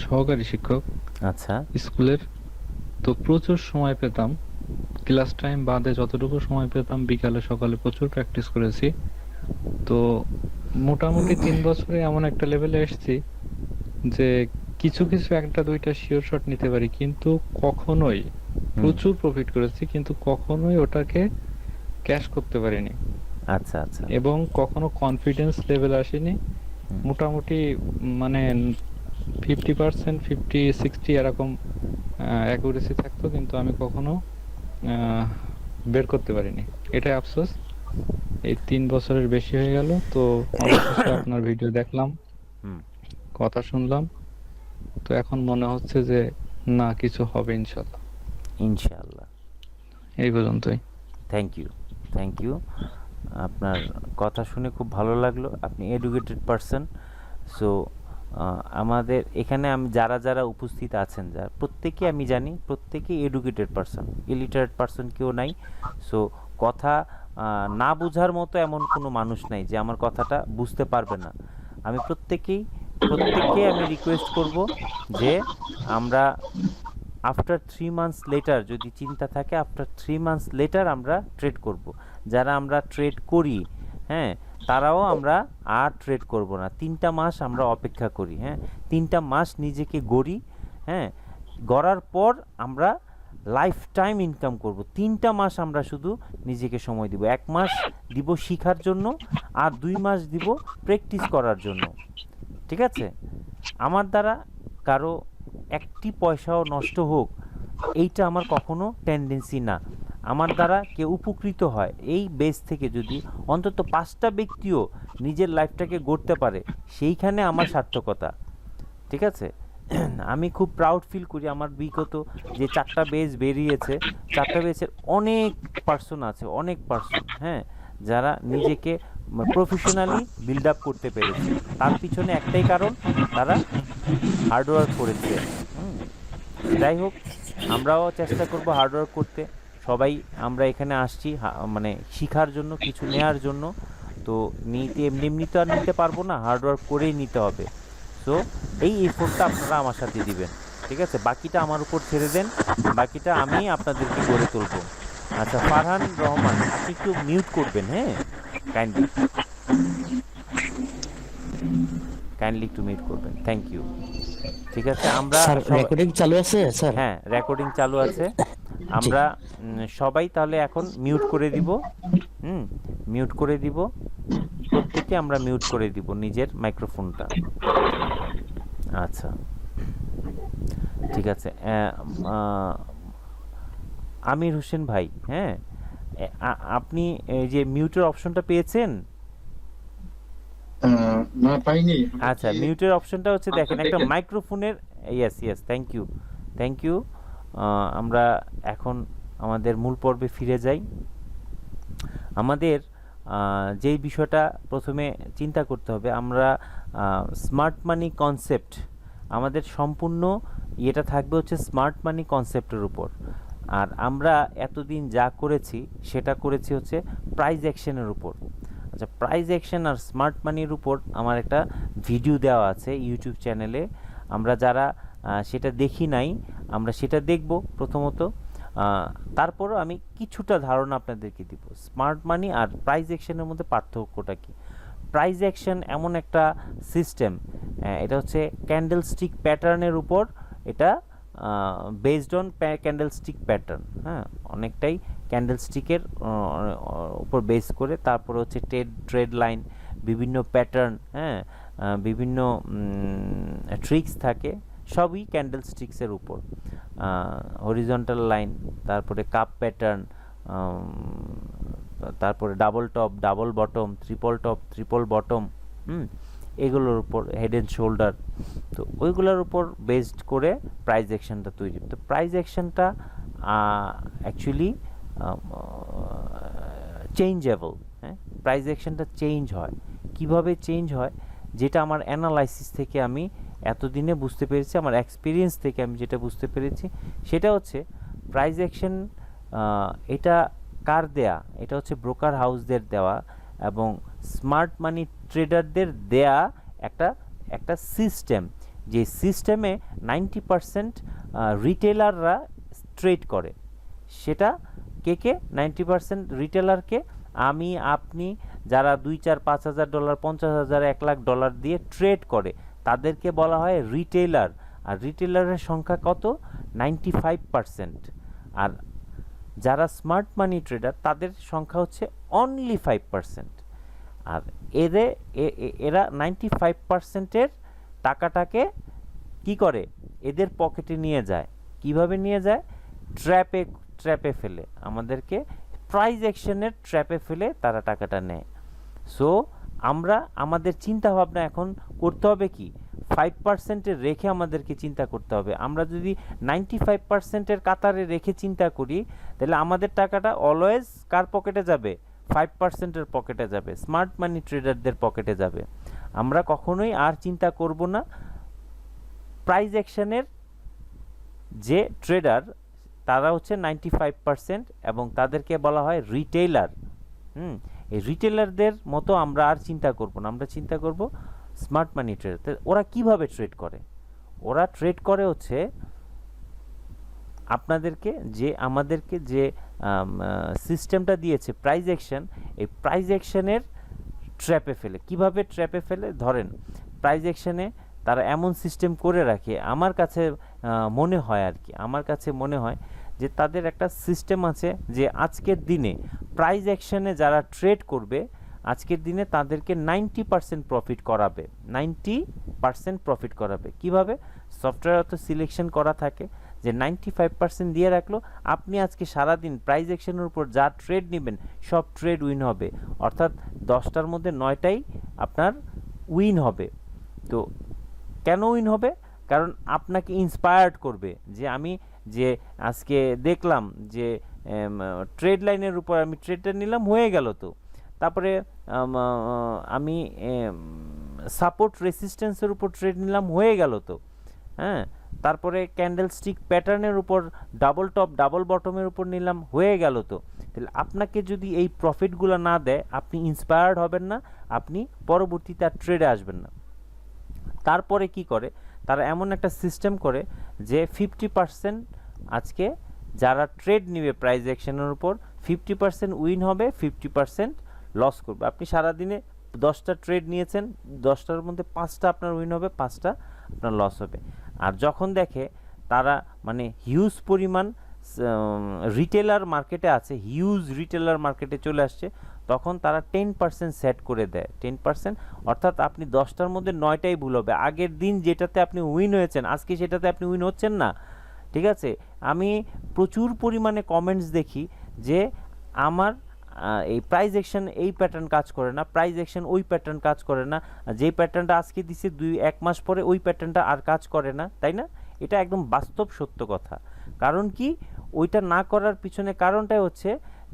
সহকারী শিক্ষক আচ্ছা, স্কুলের। তো প্রচুর সময় পেতাম, ক্লাস টাইম বাদে যতটুকু সময় পেতাম বিকালে সকালে প্রচুর প্র্যাকটিস করেছি। তো মোটামুটি 3 বছরে এমন একটা লেভেলে এসেছি যে কিছু কিছু 1টা 2টা শিওর শট নিতে পারি, কিন্তু কখনোই প্রচুর প্রফিট করেছি, কিন্তু কখনোই ওটাকে ক্যাশ করতে পারিনি। আচ্ছা আচ্ছা, এবং কখনো কনফিডেন্স লেভেল আসেনি। মোটামুটি 50%, 50-60 এরকম অ্যাকুরেসি থাকতো, কিন্তু আমি কখনো বের করতে পারিনি। এটাই আফসোস। এই 3 বছরের বেশি হয়ে গেল। তো অবশেষে আপনার ভিডিও দেখলাম, কথা শুনলাম, তো এখন মনে হচ্ছে যে না, কিছু হবে ইনশাল্লাহ। ইনশাআল্লাহ। এই পর্যন্তই। Thank you, thank you. আপনার কথা শুনে খুব ভালো লাগলো। আপনি এডুকেটেড পারসন। সো আমাদের এখানে যারা যারা উপস্থিত আছেন, যারা প্রত্যেকেই আমি জানি প্রত্যেকেই এডুকেটেড পারসন, ইলিটারেট পারসন কেউ নাই। সো কথা না বোঝার মতো এমন কোনো মানুষ নাই যে আমার কথাটা বুঝতে পারবে না। আমি প্রত্যেককে আমি রিকোয়েস্ট করব যে আমরা আফটার 3 মান্থস লেটার, যদি চিন্তা থাকে আফটার 3 মান্থস লেটার আমরা ট্রেড করব। যারা আমরা ট্রেড করি, হ্যাঁ, তারাও আমরা আর ট্রেড করব না। 3টা মাস আমরা অপেক্ষা করি। হ্যাঁ, 3টা মাস নিজেকে গড়ি। হ্যাঁ, গড়ার পর আমরা লাইফ টাইম ইনকাম করব। 3টা মাস আমরা শুধু নিজেকে সময় দিব। 1 মাস দিব শিখার জন্য, আর 2 মাস দিব প্র্যাকটিস করার জন্য। ঠিক আছে, আমার দ্বারা কারো একটি পয়সাও নষ্ট হোক, এইটা আমার কখনো টেন্ডেন্সি না। আমার দ্বারা কেউ উপকৃত হয়, এই বেস থেকে যদি অন্তত 5টা ব্যক্তিও নিজের লাইফটাকে গড়তে পারে, সেইখানে আমার সার্থকতা। ঠিক আছে, আমি খুব প্রাউড ফিল করি। আমার বিগত যে 4টা বেস বেরিয়েছে, 4টা বেসের অনেক পার্সন আছে, অনেক পার্সন, হ্যাঁ, যারা নিজেকে প্রফেশনালি বিল্ড আপ করতে পেরেছে। তার পিছনে একটাই কারণ, তারা হার্ডওয়ার্ক করেছে। যাই হোক, আমরাও চেষ্টা করব হার্ডওয়ার্ক করতে। সবাই আমরা এখানে আসছি শিখার জন্য, কিছু নেয়ার জন্য। তো এমনি তো আর নিতে পারবো না, হার্ডওয়ার্ক করেই নিতে হবে। সো এই এফোর্টটা আপনারা আমার সাথে দিবেন। ঠিক আছে, বাকিটা আমার উপর ছেড়ে দেন, বাকিটা আমি আপনাদেরকে গড়ে তুলব। আচ্ছা, ফারহান রহমান, আপনি একটু মিউট করবেন। হ্যাঁ, কাইন্ডলি একটু মিউট করবেন। Thank you. ঠিক আছে, আমরা রেকর্ডিং চালু আছে স্যার? হ্যাঁ, রেকর্ডিং চালু আছে। আমরা সবাই তাহলে এখন মিউট করে দিব। মিউট করে দিব, প্রত্যেকে আমরা মিউট করে দিব নিজের মাইক্রোফোনটা। আচ্ছা, ঠিক আছে। আমির হোসেন ভাই, হ্যাঁ, আপনি এই যে মিউটের অপশনটা পেয়েছেন? না পাইনি। আচ্ছা, মিউটের অপশনটা হচ্ছে দেখেন একটা দেখেন। মাইক্রোফোনের, ইয়েস থ্যাংক ইউ। আমরা এখন আমাদের মূল পর্বে ফিরে যাই। আমাদের যেই বিষয়টা প্রথমে চিন্তা করতে হবে, আমরা স্মার্ট মানি কনসেপ্ট, আমাদের সম্পূর্ণ ইয়েটা থাকবে হচ্ছে স্মার্ট মানি কনসেপ্টের উপর। আর আমরা এতদিন যা করেছি সেটা করেছি হচ্ছে প্রাইস অ্যাকশনের উপর। আচ্ছা, প্রাইস অ্যাকশন আর স্মার্ট মানির উপর আমার একটা ভিডিও দেওয়া আছে ইউটিউব চ্যানেলে। আমরা যারা সেটা দেখি নাই, আমরা সেটা দেখব প্রথমত। তারপরও আমি কিছুটা ধারণা আপনাদেরকে দিব স্মার্ট মানি আর প্রাইস অ্যাকশনের মধ্যে পার্থক্যটা কি। প্রাইস অ্যাকশন এমন একটা সিস্টেম, এটা হচ্ছে ক্যান্ডেলস্টিক প্যাটার্নের উপর, এটা বেসড অন ক্যান্ডেলস্টিক প্যাটার্ন, হ্যাঁ, অনেকটাই ক্যান্ডেলস্টিকের উপর বেস করে। তারপরে হচ্ছে ট্রেড লাইন, বিভিন্ন প্যাটার্ন, হ্যাঁ, বিভিন্ন ট্রিক্স থাকে, সবই ক্যান্ডেলস্টিক্সের উপর। হরিজন্টাল লাইন, তারপরে কাপ প্যাটার্ন, তারপরে double top, double bottom, triple top, triple bottom, এগুলোর উপর হেড অ্যান্ড শোল্ডার। তো ওইগুলোর উপর বেসড করে প্রাইস অ্যাকশনটা তৈরি। তো প্রাইস অ্যাকশনটা অ্যাকচুয়ালি চেঞ্জেবল, হ্যাঁ, প্রাইস অ্যাকশনটা চেঞ্জ হয়। কিভাবে চেঞ্জ হয়, যেটা আমার অ্যানালাইসিস থেকে আমি এতদিনে বুঝতে পেরেছি, আমার এক্সপিরিয়েন্স থেকে আমি যেটা বুঝতে পেরেছি সেটা হচ্ছে প্রাইস অ্যাকশন এটা কার দেয়া, এটা হচ্ছে ব্রোকার হাউসদের দেওয়া এবং স্মার্ট মানি ট্রেডারদের দেয়া একটা সিস্টেম, যে সিস্টেমে 90% রিটেলাররা ট্রেড করে। সেটা কে 90% রিটেলারকে, আমি আপনি যারা $2,000, $4,000, $50,000, $1,00,000 দিয়ে ট্রেড করে তাদেরকে বলা হয় রিটেলার। আর রিটেলারের সংখ্যা কত? 95%। আর যারা স্মার্ট মানি ট্রেডার তাদের সংখ্যা হচ্ছে অনলি 5%। আর এরা 95%-এর টাকাটাকে কি করে, এদের পকেটে নিয়ে যায়। কিভাবে নিয়ে যায়? ট্র্যাপে ফেলে, আমাদেরকে প্রাইস অ্যাকশনের ট্র্যাপে ফেলে তারা টাকাটা নেয়। সো আমরা আমাদের চিন্তা ভাবনা এখন করতে হবে কি, 5%-এর রেখে আমাদেরকে চিন্তা করতে হবে। আমরা যদি 95%-এর কাতারে রেখে চিন্তা করি, তাহলে আমাদের টাকাটা অলওয়েজ কার পকেটে যাবে? 5%-এর পকেটে যাবে, স্মার্ট মানি ট্রেডারদের পকেটে যাবে। আমরা কখনোই আর চিন্তা করব না প্রাইস অ্যাকশনের যে ট্রেডার তারা হচ্ছে 95% এবং তাদেরকে বলা হয় রিটেইলার। এই রিটেইলারদের মতো আমরা আর চিন্তা করব না, আমরা চিন্তা করব স্মার্ট মানি ট্রেডার। ওরা কিভাবে ট্রেড করে? ওরা ট্রেড করে হচ্ছে আপনাদেরকে আমাদেরকে যে সিস্টেমটা দিয়েছে প্রাইস অ্যাকশন, এই প্রাইস অ্যাকশনের ট্র্যাপে ফেলে। কিভাবে ট্র্যাপে ফেলে? ধরেন প্রাইস অ্যাকশনে তারা এমন সিস্টেম করে রাখে, আমার কাছে মনে হয় যে তাদের একটা সিস্টেম আছে যে আজকের দিনে প্রাইস অ্যাকশনে যারা ট্রেড করবে আজকের দিনে তাদেরকে 90% প্রফিট করাবে, 90% প্রফিট করাবে। কিভাবে? সফটওয়্যার তো সিলেকশন করা থাকে যে 95% দিয়ে রাখলো, আপনি আজকে সারাদিন প্রাইস অ্যাকশনের উপর যা ট্রেড নেবেন সব ট্রেড উইন হবে, অর্থাৎ 10টার মধ্যে 9টাই আপনার উইন হবে। তো কেন উইন হবে? কারণ আপনাকে ইন্সপায়ার্ড করবে যে আমি যে আজকে দেখলাম যে ট্রেড লাইনের উপর আমি ট্রেডটা নিলাম, হয়ে গেল। তো তারপরে আমি সাপোর্ট রেসিস্ট্যান্সের উপর ট্রেড নিলাম, হয়ে গেল। তো হ্যাঁ, তারপরে ক্যান্ডেলস্টিক প্যাটার্নের উপর ডাবল টপ ডাবল বটমের উপর নিলাম, হয়ে গেল। তো তাহলে আপনাকে যদি এই প্রফিটগুলো না দেয় আপনি ইন্সপায়ার্ড হবেন না, আপনি পরবর্তীতে আর ট্রেডে আসবেন না। তারপরে কি করে, তারা এমন একটা সিস্টেম করে যে 50% আজকে যারা ট্রেড নেবে প্রাইস অ্যাকশনের উপর 50% উইন হবে, 50% লস করবে। আপনি সারাদিনে 10টা ট্রেড নিয়েছেন, 10টার মধ্যে 5টা আপনার উইন হবে, 5টা আপনার লস হবে। আর যখন দেখে তারা মানে হিউজ পরিমাণ রিটেলার মার্কেটে আছে, হিউজ রিটেলার মার্কেটে চলে আসছে, তখন তারা 10% সেট করে দেয়। 10% অর্থাৎ আপনি 10টার মধ্যে 9টাই ভুল হবে। আগের দিন যেটাতে আপনি উইন হয়েছেন আজকে সেটাতে আপনি উইন হচ্ছেন না, ঠিক আছে? আমি প্রচুর পরিমাণে কমেন্টস দেখি যে এই প্রাইস অ্যাকশন এই প্যাটার্ন কাজ করে না, প্রাইস অ্যাকশন ওই প্যাটার্ন কাজ করে না, যেই প্যাটার্নটা আজকে দিছে 1 মাস পরে ওই প্যাটার্নটা আর কাজ করে না, তাই না? এটা একদম বাস্তব সত্য কথা। কারণ কি ওইটা না করার পিছনে কারণটাই হচ্ছে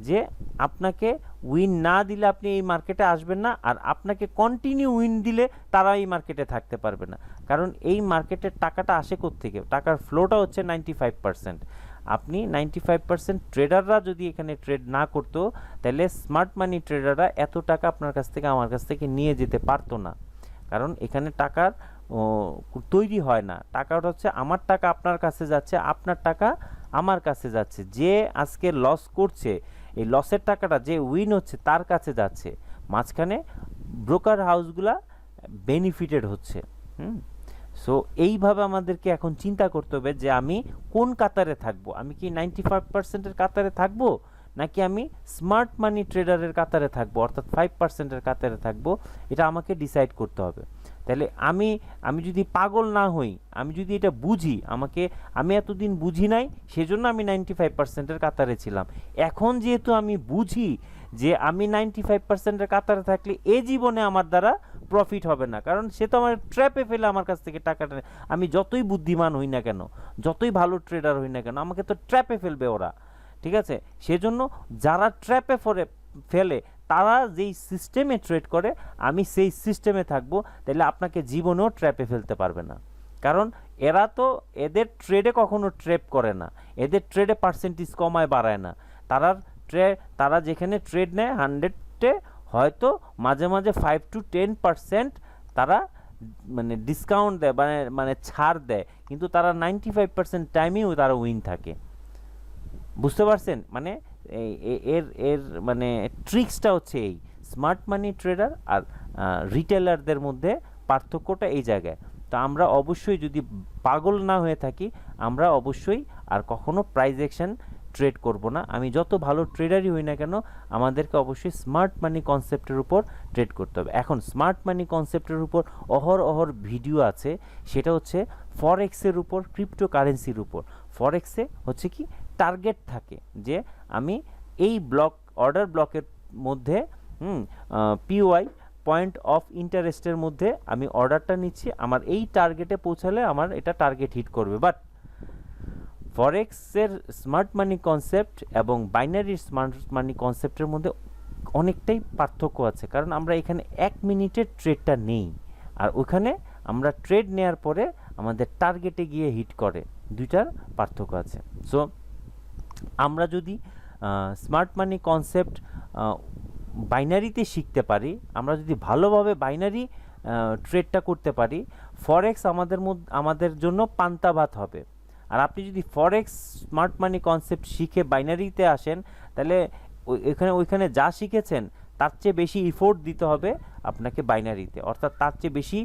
যে আপনাকে উইন না দিলে আপনি এই মার্কেটে আসবেন না, আর আপনাকে কন্টিনিউ উইন দিলে তারা এই মার্কেটে থাকতে পারবে না। কারণ এই মার্কেটের টাকাটা আসে কোত্থেকে? টাকার ফ্লোটা হচ্ছে 95%। আপনি 95% ট্রেডাররা যদি এখানে ট্রেড না করতো, তাহলে স্মার্ট মানি ট্রেডাররা এত টাকা আপনার কাছ থেকে আমার কাছ থেকে নিয়ে যেতে পারতো না। কারণ এখানে টাকার তৈরি হয় না, টাকাটা হচ্ছে আমার টাকা আপনার কাছে যাচ্ছে, আপনার টাকা আমার কাছে যাচ্ছে। যে আজকে লস করছে, এই লসের টাকাটা যে উইন হচ্ছে তার কাছে যাচ্ছে, মাঝখানে ব্রোকার হাউসগুলা বেনিফিটেড হচ্ছে। সো এইভাবে আমাদেরকে এখন চিন্তা করতে হবে যে আমি কোন কাতারে থাকবো। আমি কি 95%-এর কাতারে থাকবো, নাকি আমি স্মার্ট মানি ট্রেডারের কাতারে থাকবো, অর্থাৎ 5%-এর কাতারে থাকবো? এটা আমাকে ডিসাইড করতে হবে। তাহলে আমি যদি পাগল না হই, আমি যদি এটা বুঝি, আমি এতদিন বুঝি নাই, সেজন্য আমি 95%-এর কাতারে ছিলাম। এখন যেহেতু আমি বুঝি যে আমি 95%-এর কাতারে থাকলে এ জীবনে আমার দ্বারা প্রফিট হবে না, কারণ সে তো আমার ট্র্যাপে ফেলে আমার কাছ থেকে টাকাটা নেয়। আমি যতই বুদ্ধিমান হই না কেন, যতই ভালো ট্রেডার হই না কেন, আমাকে তো ট্র্যাপে ফেলবে ওরা, ঠিক আছে? সেজন্য যারা ট্র্যাপে ফেলে তারা যেই সিস্টেমে ট্রেড করে, আমি সেই সিস্টেমে থাকবো, তাহলে আপনাকে জীবনেও ট্র্যাপে ফেলতে পারবে না। কারণ এরা তো এদের কখনো ট্র্যাপ করে না, এদের ট্রেডে পার্সেন্টেজ কমায় বাড়ায় না। তারা যেখানে ট্রেড নেয় 100-এ হয়তো মাঝে মাঝে 5 to 10% তারা মানে ডিসকাউন্ট দেয়, মানে ছাড় দেয়, কিন্তু তারা 95% টাইমেও তারা উইন থাকে। বুঝতে পারছেন? মানে এর মানে ট্রিক্সটা হচ্ছে এই স্মার্ট মানি ট্রেডার আর রিটেলারদের মধ্যে পার্থক্যটা এই জায়গায়। তো আমরা অবশ্যই যদি পাগল না হয়ে থাকি, আমরা অবশ্যই আর কখনো প্রাইস অ্যাকশন ট্রেড করব না। আমি যত ভালো ট্রেডারই হই না কেন, আমাদেরকে অবশ্যই স্মার্ট মানি কনসেপ্টের উপর ট্রেড করতে হবে। এখন স্মার্ট মানি কনসেপ্টের উপর অহরহ ভিডিও আছে, সেটা হচ্ছে ফরেক্সের উপর, ক্রিপ্টোকারেন্সির উপর। ফরেক্সে হচ্ছে কি টার্গেট থাকে যে আমি এই অর্ডার ব্লকের মধ্যে পিওআই পয়েন্ট অফ ইন্টারেস্টের মধ্যে আমি অর্ডারটা নিচ্ছি, আমার এই টার্গেটে পৌঁছালে আমার এটা টার্গেট হিট করবে। বাট ফরেক্সের স্মার্ট মানি কনসেপ্ট এবং বাইনারির স্মার্ট মানি কনসেপ্টের মধ্যে অনেকটাই পার্থক্য আছে, কারণ আমরা এখানে 1 মিনিটের ট্রেডটা নেই, আর ওখানে আমরা ট্রেড নেওয়ার পরে আমাদের টার্গেটে গিয়ে হিট করে, দুইটার পার্থক্য আছে। সো আমরা যদি স্মার্ট মানি কনসেপ্ট বাইনারিতে শিখতে পারি, আমরা যদি ভালোভাবে বাইনারি ট্রেডটা করতে পারি, ফরেক্স আমাদের জন্য পান্তা ভাত হবে। আর আপনি যদি ফরেক্স স্মার্ট মানি কনসেপ্ট শিখে বাইনারিতে আসেন, তাহলে ওইখানে যা শিখেছেন তার চেয়ে বেশি ইফোর্ট দিতে হবে আপনাকে বাইনারিতে, অর্থাৎ তার চেয়ে বেশি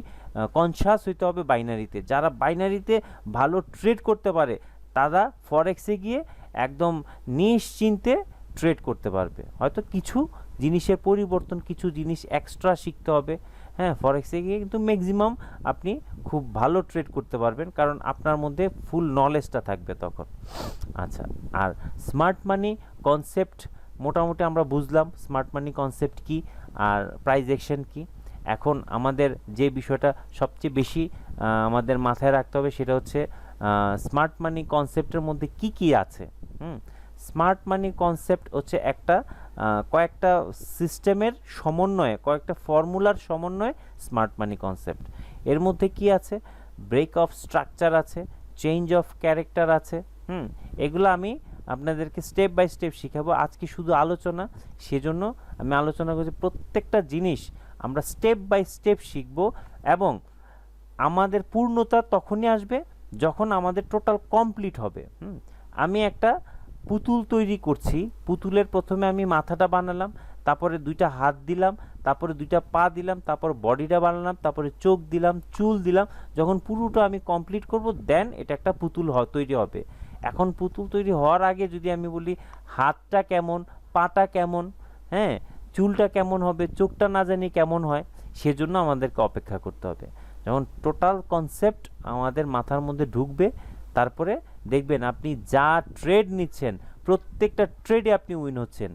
কনসাস হইতে হবে বাইনারিতে। যারা বাইনারিতে ভালো ট্রেড করতে পারে তারা ফরেক্সে গিয়ে একদম নিশ্চিন্তে ট্রেড করতে পারবে। হয়তো কিছু জিনিসের পরিবর্তন, কিছু জিনিস এক্সট্রা শিখতে হবে, হ্যাঁ, ফরেক্সে গিয়ে কিন্তু ম্যাক্সিমাম আপনি খুব ভালো ট্রেড করতে পারবেন, কারণ আপনার মধ্যে ফুল নলেজটা থাকবে তখন। আচ্ছা, আর স্মার্ট মানি কনসেপ্ট মোটামুটি আমরা বুঝলাম স্মার্ট মানি কনসেপ্ট কি আর প্রাইস অ্যাকশন কি। এখন আমাদের যে বিষয়টা সবচেয়ে বেশি আমাদের মাথায় রাখতে হবে সেটা হচ্ছে স্মার্ট মানি কনসেপ্টের মধ্যে কি কি আছে। স্মার্ট মানি কনসেপ্ট হচ্ছে কয়েকটা সিস্টেমের সমন্বয়ে, কয়েকটা ফর্মুলার সমন্বয়ে স্মার্ট মানি কনসেপ্ট। এর মধ্যে কি আছে? ব্রেক অফ স্ট্রাকচার আছে, চেঞ্জ অফ ক্যারেক্টার আছে। এগুলো আমি আপনাদেরকে স্টেপ বাই স্টেপ শিখাবো। আজকে শুধু আলোচনা, সেজন্য আমি আলোচনা করছি প্রত্যেকটা জিনিস আমরা স্টেপ বাই স্টেপ শিখব, এবং আমাদের পূর্ণতা তখনই আসবে যখন আমাদের টোটাল কমপ্লিট হবে। আমি একটা পুতুল তৈরি করছি, পুতুলের প্রথমে আমি মাথাটা বানালাম, তারপরে 2টা হাত দিলাম, তারপরে 2টা পা দিলাম, তারপরে বডিটা বানালাম, তারপরে চোখ দিলাম, চুল দিলাম। যখন পুরোটা আমি কমপ্লিট করব, দেন এটা একটা পুতুল তৈরি হবে। এখন পুতুল তৈরি হওয়ার আগে যদি আমি বলি হাতটা কেমন, পাটা কেমন, হ্যাঁ, চুলটা কেমন হবে, চোখটা না জানি কেমন হয়, সেজন্য আমাদেরকে অপেক্ষা করতে হবে। যখন টোটাল কনসেপ্ট আমাদের মাথার মধ্যে ঢুকবে, তারপরে দেখবেন আপনি যা ট্রেড নিচ্ছেন প্রত্যেকটা ট্রেডে আপনি উইন হচ্ছেন।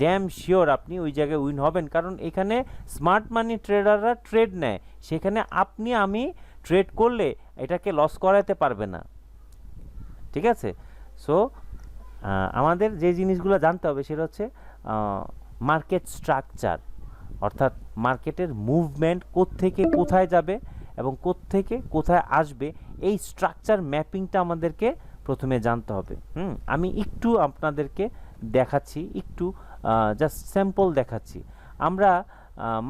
ড্যাম শিওর আপনি ওই জায়গায় উইন হবেন, কারণ এখানে স্মার্ট মানি ট্রেডাররা ট্রেড নেয়, সেখানে আপনি আমি ট্রেড করলে এটাকে লস করাতে পারবে না, ঠিক আছে? সো আমাদের যে জিনিসগুলো জানতে হবে সেটা হচ্ছে মার্কেট স্ট্রাকচার, অর্থাৎ মার্কেটের মুভমেন্ট কোত্থেকে কোথায় যাবে এবং কোত্থেকে কোথায় আসবে, এই স্ট্রাকচার ম্যাপিংটা আমাদেরকে প্রথমে জানতে হবে। আমি একটু আপনাদেরকে দেখাচ্ছি, একটু জাস্ট স্যাম্পল দেখাচ্ছি। আমরা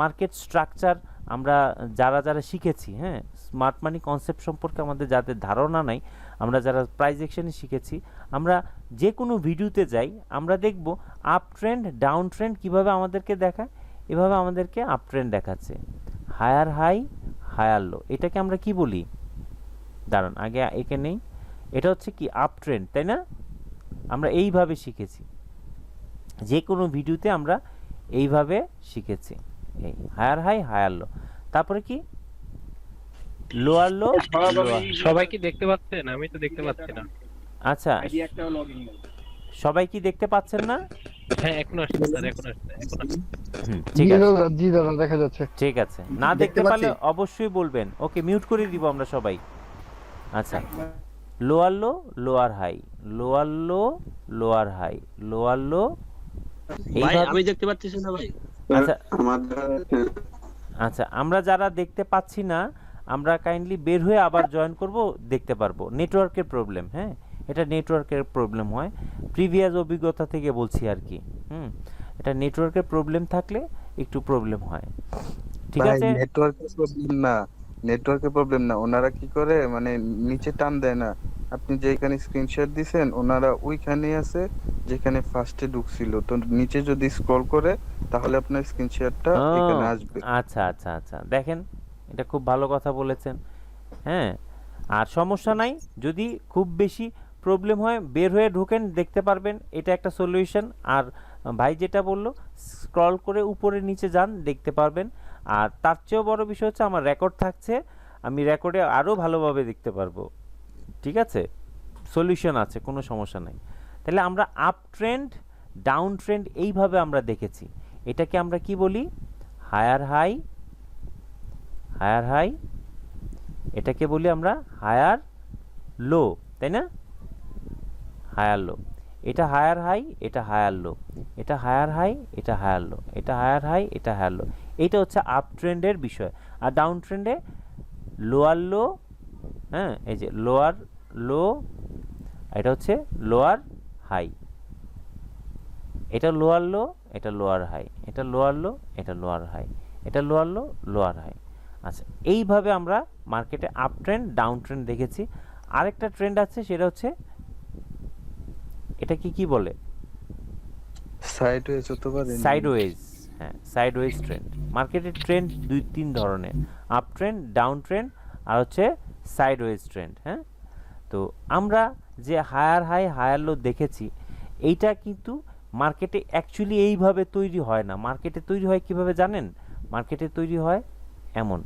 মার্কেট স্ট্রাকচার আমরা যারা যারা শিখেছি, হ্যাঁ, স্মার্ট মানি কনসেপ্ট সম্পর্কে আমাদের যাদের ধারণা নাই, আমরা যারা প্রাইস অ্যাকশনে শিখেছি, আমরা যে কোনো ভিডিওতে যাই আমরা দেখব আপ ট্রেন্ড ডাউন ট্রেন্ড কীভাবে আমাদেরকে দেখায়, এভাবে আমাদেরকে আপ ট্রেন্ড দেখাচ্ছে, হায়ার হাই হায়ার লো। এটাকে আমরা কি বলি? দাঁড়ান আগে একে নেই, এটা হচ্ছে কি আপ ট্রেন্ড, তাই না? আমরা এইভাবে শিখেছি, যে কোনো ভিডিওতে আমরা এইভাবে শিখেছি, এই হায়ার হাই হায়ার লো। তারপরে কি লোয়ার লো, সবাই কি দেখতে পাচ্ছেন? আমি তো দেখতে পাচ্ছি না। আচ্ছা সবাই কি দেখতে পাচ্ছেন না? হ্যাঁ এখন আসছে স্যার, এখন আসছে, এখন আসছে। ঠিক আছে, জি দাদা দেখা যাচ্ছে। ঠিক আছে, না দেখতে পারলে অবশ্যই বলবেন, ওকে মিউট করে দিব আমরা সবাই। আচ্ছা lower low lower high, lower low lower high, lower low, আমি দেখতে পাচ্ছি না ভাই। আচ্ছা আচ্ছা, আমরা যারা দেখতে পাচ্ছি না আমরা কাইন্ডলি বের হয়ে আবার জয়েন করব, দেখতে পারবো। নেটওয়ার্কের প্রবলেম, হ্যাঁ, এটা নেটওয়ার্কের প্রবলেম হয়, প্রিভিয়াস অভিজ্ঞতা থেকে বলছি আর কি। এটা নেটওয়ার্কের প্রবলেম থাকলে একটু প্রবলেম হয়, ঠিক আছে? নেটওয়ার্কের প্রবলেম না, নেটওয়ার্কের প্রবলেম না, ওনারা কি করে মানে নিচে টান দেয় না। আপনি যেখানে স্ক্রিনশট দিবেন ওনারা ওইখানেই আছে যেখানে ফার্স্টে ঢুকছিল, তো নিচে যদি স্ক্রল করে তাহলে আপনার স্ক্রিনশটটা এখানে আসবে। আচ্ছা আচ্ছা আচ্ছা, দেখেন এটা খুব ভালো কথা বলেছেন, হ্যাঁ। আর সমস্যা নাই, যদি খুব বেশি প্রবলেম হয় বের হয়ে ঢোকেন, দেখতে পারবেন, এটা একটা সলিউশন। আর ভাই যেটা বললো স্ক্রল করে উপরে নিচে যান, দেখতে পারবেন। আর তার চেয়েও বড় বিষয় হচ্ছে আমার রেকর্ড থাকছে, আমি রেকর্ডে আরও ভালোভাবে দেখতে পারবো, ঠিক আছে? সলিউশন আছে, কোনো সমস্যা নাই। তাহলে আমরা আপ ট্রেন্ড ডাউন ট্রেন্ড এইভাবে আমরা দেখেছি। এটাকে আমরা কি বলি? হায়ার হাই হায়ার হাই, এটাকে বলি আমরা হায়ার লো, তাই না? হায়ার লো, এটা হায়ার হাই, এটা হায়ার লো, এটা হায়ার হাই, এটা হায়ার লো, এটা হায়ার হাই, এটা হায়ার লো। এইটা হচ্ছে আপ ট্রেন্ডের বিষয়। আর ডাউন ট্রেন্ডে লোয়ার লো, হ্যাঁ, এই যে লোয়ার লো, এটা হচ্ছে লোয়ার হাই, এটা লোয়ার লো, এটা লোয়ার হাই, এটা লোয়ার লো, এটা লোয়ার হাই, এটা লোয়ার লো, লোয়ার হাই। আচ্ছা, এইভাবে আমরা মার্কেটে আপ ট্রেন্ড ডাউন ট্রেন্ড দেখেছি। আরেকটা ট্রেন্ড আছে, সেটা হচ্ছে এটা কি বলে? সাইডওয়েজ হতে পারে, সাইডওয়েজ, হ্যাঁ, সাইডওয়েজ ট্রেন্ড। মার্কেটের ট্রেন্ড দুই তিন ধরনের, আপ ট্রেন্ড, ডাউন ট্রেন্ড, আর হচ্ছে সাইডওয়েজ ট্রেন্ড, হ্যাঁ। তো আমরা যে হায়ার হাই হায়ার লো দেখেছি, এইটা কিন্তু মার্কেটে অ্যাকচুয়ালি এইভাবে তৈরি হয় না। মার্কেটে তৈরি হয় কিভাবে জানেন? মার্কেটে তৈরি হয় এমন,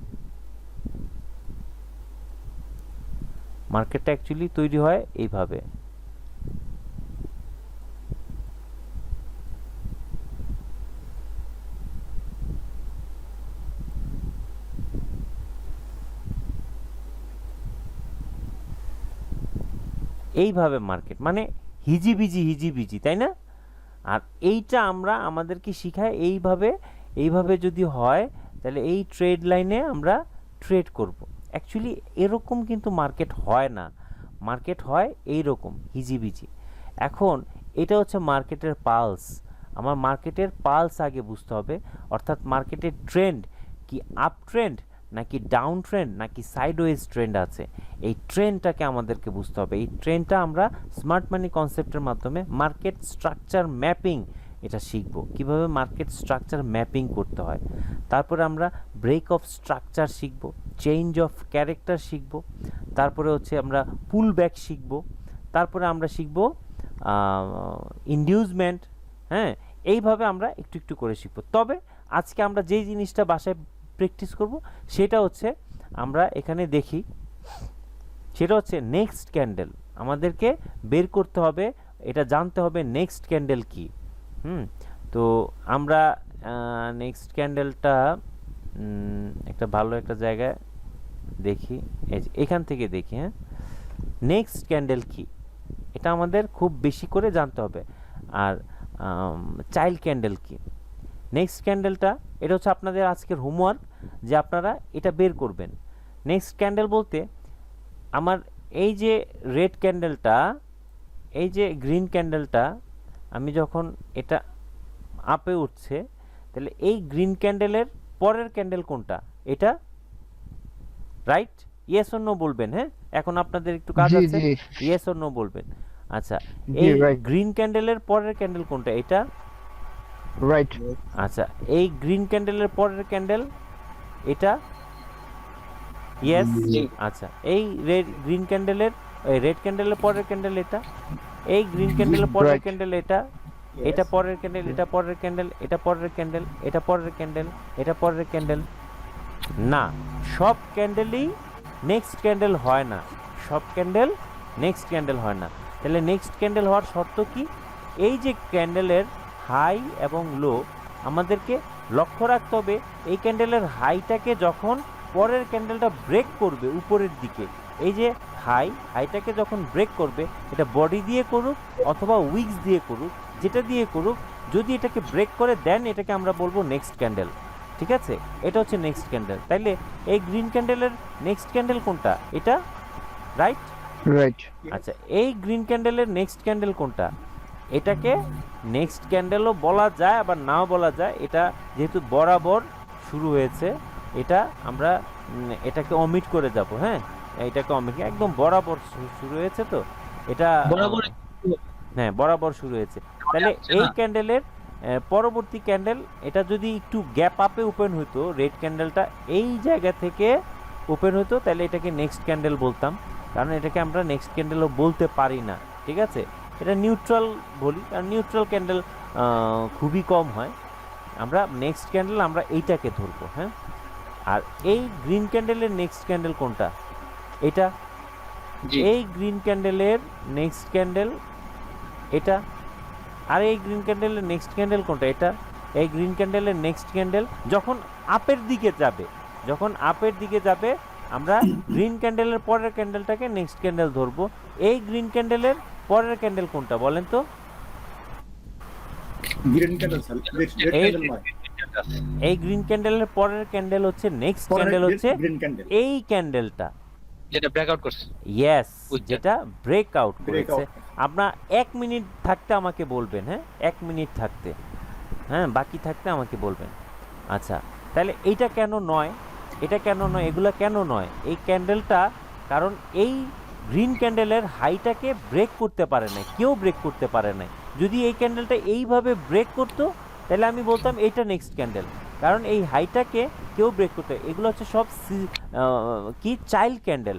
মার্কেটটা অ্যাকচুয়ালি তৈরি হয় এইভাবে। এইভাবে মার্কেট মানে হিজিবিজি হিজিবিজি, তাই না? আর এইটা আমরা আমাদেরকে শিখায় এইভাবে যদি হয় তাহলে এই ট্রেড লাইনে আমরা ট্রেড করব। অ্যাকচুয়ালি এরকম কিন্তু মার্কেট হয় না, মার্কেট হয় এইরকম হিজিবিজি। এখন এটা হচ্ছে মার্কেটের পালস। আমার মার্কেটের পালস আগে বুঝতে হবে, অর্থাৎ মার্কেটের ট্রেন্ড কি আপ ট্রেন্ড নাকি ডাউন ট্রেন্ড নাকি সাইডওয়েজ ট্রেন্ড আছে, এই ট্রেন্ডটাকে আমাদেরকে বুঝতে হবে। এই ট্রেন্ডটা আমরা স্মার্ট মানি কনসেপ্টের মাধ্যমে মার্কেট স্ট্রাকচার ম্যাপিং এটা শিখব, কিভাবে মার্কেট স্ট্রাকচার ম্যাপিং করতে হয়। তারপরে আমরা ব্রেক অফ স্ট্রাকচার শিখব, চেঞ্জ অফ ক্যারেক্টার শিখব, তারপরে হচ্ছে আমরা পুল ব্যাক শিখব, তারপরে আমরা শিখব ইনডিউসমেন্ট, হ্যাঁ। এইভাবে আমরা একটু একটু করে শিখব। তবে আজকে আমরা যেই জিনিসটা বাসায় প্র্যাকটিস করব সেটা হচ্ছে আমরা এখানে দেখি, সেটা হচ্ছে নেক্সট ক্যান্ডেল। আমাদেরকে বের করতে হবে, এটা জানতে হবে নেক্সট ক্যান্ডেল কি। তো আমরা নেক্সট ক্যান্ডেলটা একটা ভালো একটা জায়গায় দেখি, এখান থেকে দেখি। হ্যাঁ, নেক্সট ক্যান্ডেল কি এটা আমাদের খুব বেশি করে জানতে হবে। আর চাইল্ড ক্যান্ডেল কি, নেক্সট ক্যান্ডেলটা এটা হচ্ছে আপনাদের আজকের হোমওয়ার্ক, যে আপনারা এটা বের করবেন। নেক্সট ক্যান্ডেল বলতে আমার এই যে রেড ক্যান্ডেলটা, এই যে গ্রিন ক্যান্ডেলটা, আমি যখন এটা আপে উঠছে, তাহলে এই গ্রিন ক্যান্ডেলের পরের ক্যান্ডেল কোনটা? এটা, রাইট? ইয়েস অর নো বলবেন। হ্যাঁ, এখন আপনাদের একটু কাজ আছে, ইয়েস অর নো বলবেন। আচ্ছা, এই গ্রিন ক্যান্ডেলের পরের ক্যান্ডেল কোনটা? এটা, রাইট। আচ্ছা, এই গ্রিন ক্যান্ডেলের পরের ক্যান্ডেল এটা, ইয়েস। আচ্ছা, এই গ্রিন ক্যান্ডেলের রেড ক্যান্ডেলের পরের ক্যান্ডেল এটা, এই গ্রিন ক্যান্ডেলের পরের ক্যান্ডেল এটা, এটা পরের ক্যান্ডেল, এটা পরের ক্যান্ডেল, এটা পরের ক্যান্ডেল, এটা পরের ক্যান্ডেল, এটা পরের ক্যান্ডেল। না, সব ক্যান্ডেলই নেক্সট ক্যান্ডেল হয় না, সব ক্যান্ডেল নেক্সট ক্যান্ডেল হয় না। তাহলে নেক্সট ক্যান্ডেল হওয়ার শর্ত কি? এই যে ক্যান্ডেলের হাই এবং লো আমাদেরকে লক্ষ্য রাখতে হবে। এই ক্যান্ডেলের হাইটাকে যখন পরের ক্যান্ডেলটা ব্রেক করবে উপরের দিকে, এই যে হাইটাকে যখন ব্রেক করবে, এটা বডি দিয়ে করুক অথবা উইকস দিয়ে করুক, যেটা দিয়ে করুক, যদি এটাকে ব্রেক করে দেন এটাকে আমরা বলবো নেক্সট ক্যান্ডেল। ঠিক আছে, এটা হচ্ছে নেক্সট ক্যান্ডেল। তাইলে এই গ্রিন ক্যান্ডেলের নেক্সট ক্যান্ডেল কোনটা? এটা, রাইট? রাইট। আচ্ছা, এই গ্রিন ক্যান্ডেলের নেক্সট ক্যান্ডেল কোনটা? এটাকে নেক্সট ক্যান্ডেলও বলা যায় আবার নাও বলা যায়। এটা যেহেতু বরাবর শুরু হয়েছে, এটা আমরা এটাকে অমিট করে যাব। হ্যাঁ, এটাকে অমিট, একদম বরাবর শুরু হয়েছে, তো এটা বরাবর, হ্যাঁ বরাবর শুরু হয়েছে। তাহলে এই ক্যান্ডেলের পরবর্তী ক্যান্ডেল, এটা যদি একটু গ্যাপ আপে ওপেন হতো, রেড ক্যান্ডেলটা এই জায়গা থেকে ওপেন হতো, তাহলে এটাকে নেক্সট ক্যান্ডেল বলতাম, কারণ এটাকে আমরা নেক্সট ক্যান্ডেলও বলতে পারি না। ঠিক আছে, এটা নিউট্রাল বলি, কারণ নিউট্রাল ক্যান্ডেল খুবই কম হয়। আমরা নেক্সট ক্যান্ডেল আমরা এইটাকে ধরবো। হ্যাঁ, আর এই গ্রিন ক্যান্ডেলের নেক্সট ক্যান্ডেল কোনটা? এটা, এই গ্রিন ক্যান্ডেলের নেক্সট ক্যান্ডেল এটা, আর এই গ্রিন ক্যান্ডেলের নেক্সট ক্যান্ডেল কোনটা? এটা, এই গ্রিন ক্যান্ডেলের নেক্সট ক্যান্ডেল যখন আপের দিকে যাবে, যখন আপের দিকে যাবে আমরা গ্রিন ক্যান্ডেলের পরের ক্যান্ডেলটাকে নেক্সট ক্যান্ডেল ধরবো। এই গ্রিন ক্যান্ডেলের পরের ক্যান্ডেল কোনটা বলেন তো? এই গ্রিন ক্যান্ডেলের পরের ক্যান্ডেল হচ্ছে নেক্সট ক্যান্ডেল, হচ্ছে এই ক্যান্ডেলটা যেটা ব্রেকআউট করছে। ইয়েস, যেটা ব্রেকআউট করেছে। আপনার 1 মিনিট থাকতে আমাকে বলবেন। হ্যাঁ, 1 মিনিট থাকতে, হ্যাঁ বাকি থাকতে আমাকে বলবেন। আচ্ছা, তাহলে এইটা কেন নয়, এটা কেন নয়, এগুলা কেন নয়? এই ক্যান্ডেলটা, কারণ এই গ্রিন ক্যান্ডেলের হাইটাকে ব্রেক করতে পারে না, কেউ ব্রেক করতে পারে না। যদি এই ক্যান্ডেলটা এইভাবে ব্রেক করতো, তাহলে আমি বলতাম এইটা নেক্সট ক্যান্ডেল, কারণ এই হাইটাকে কেউ ব্রেক করতে। এগুলো হচ্ছে সব কি চাইল্ড ক্যান্ডেল,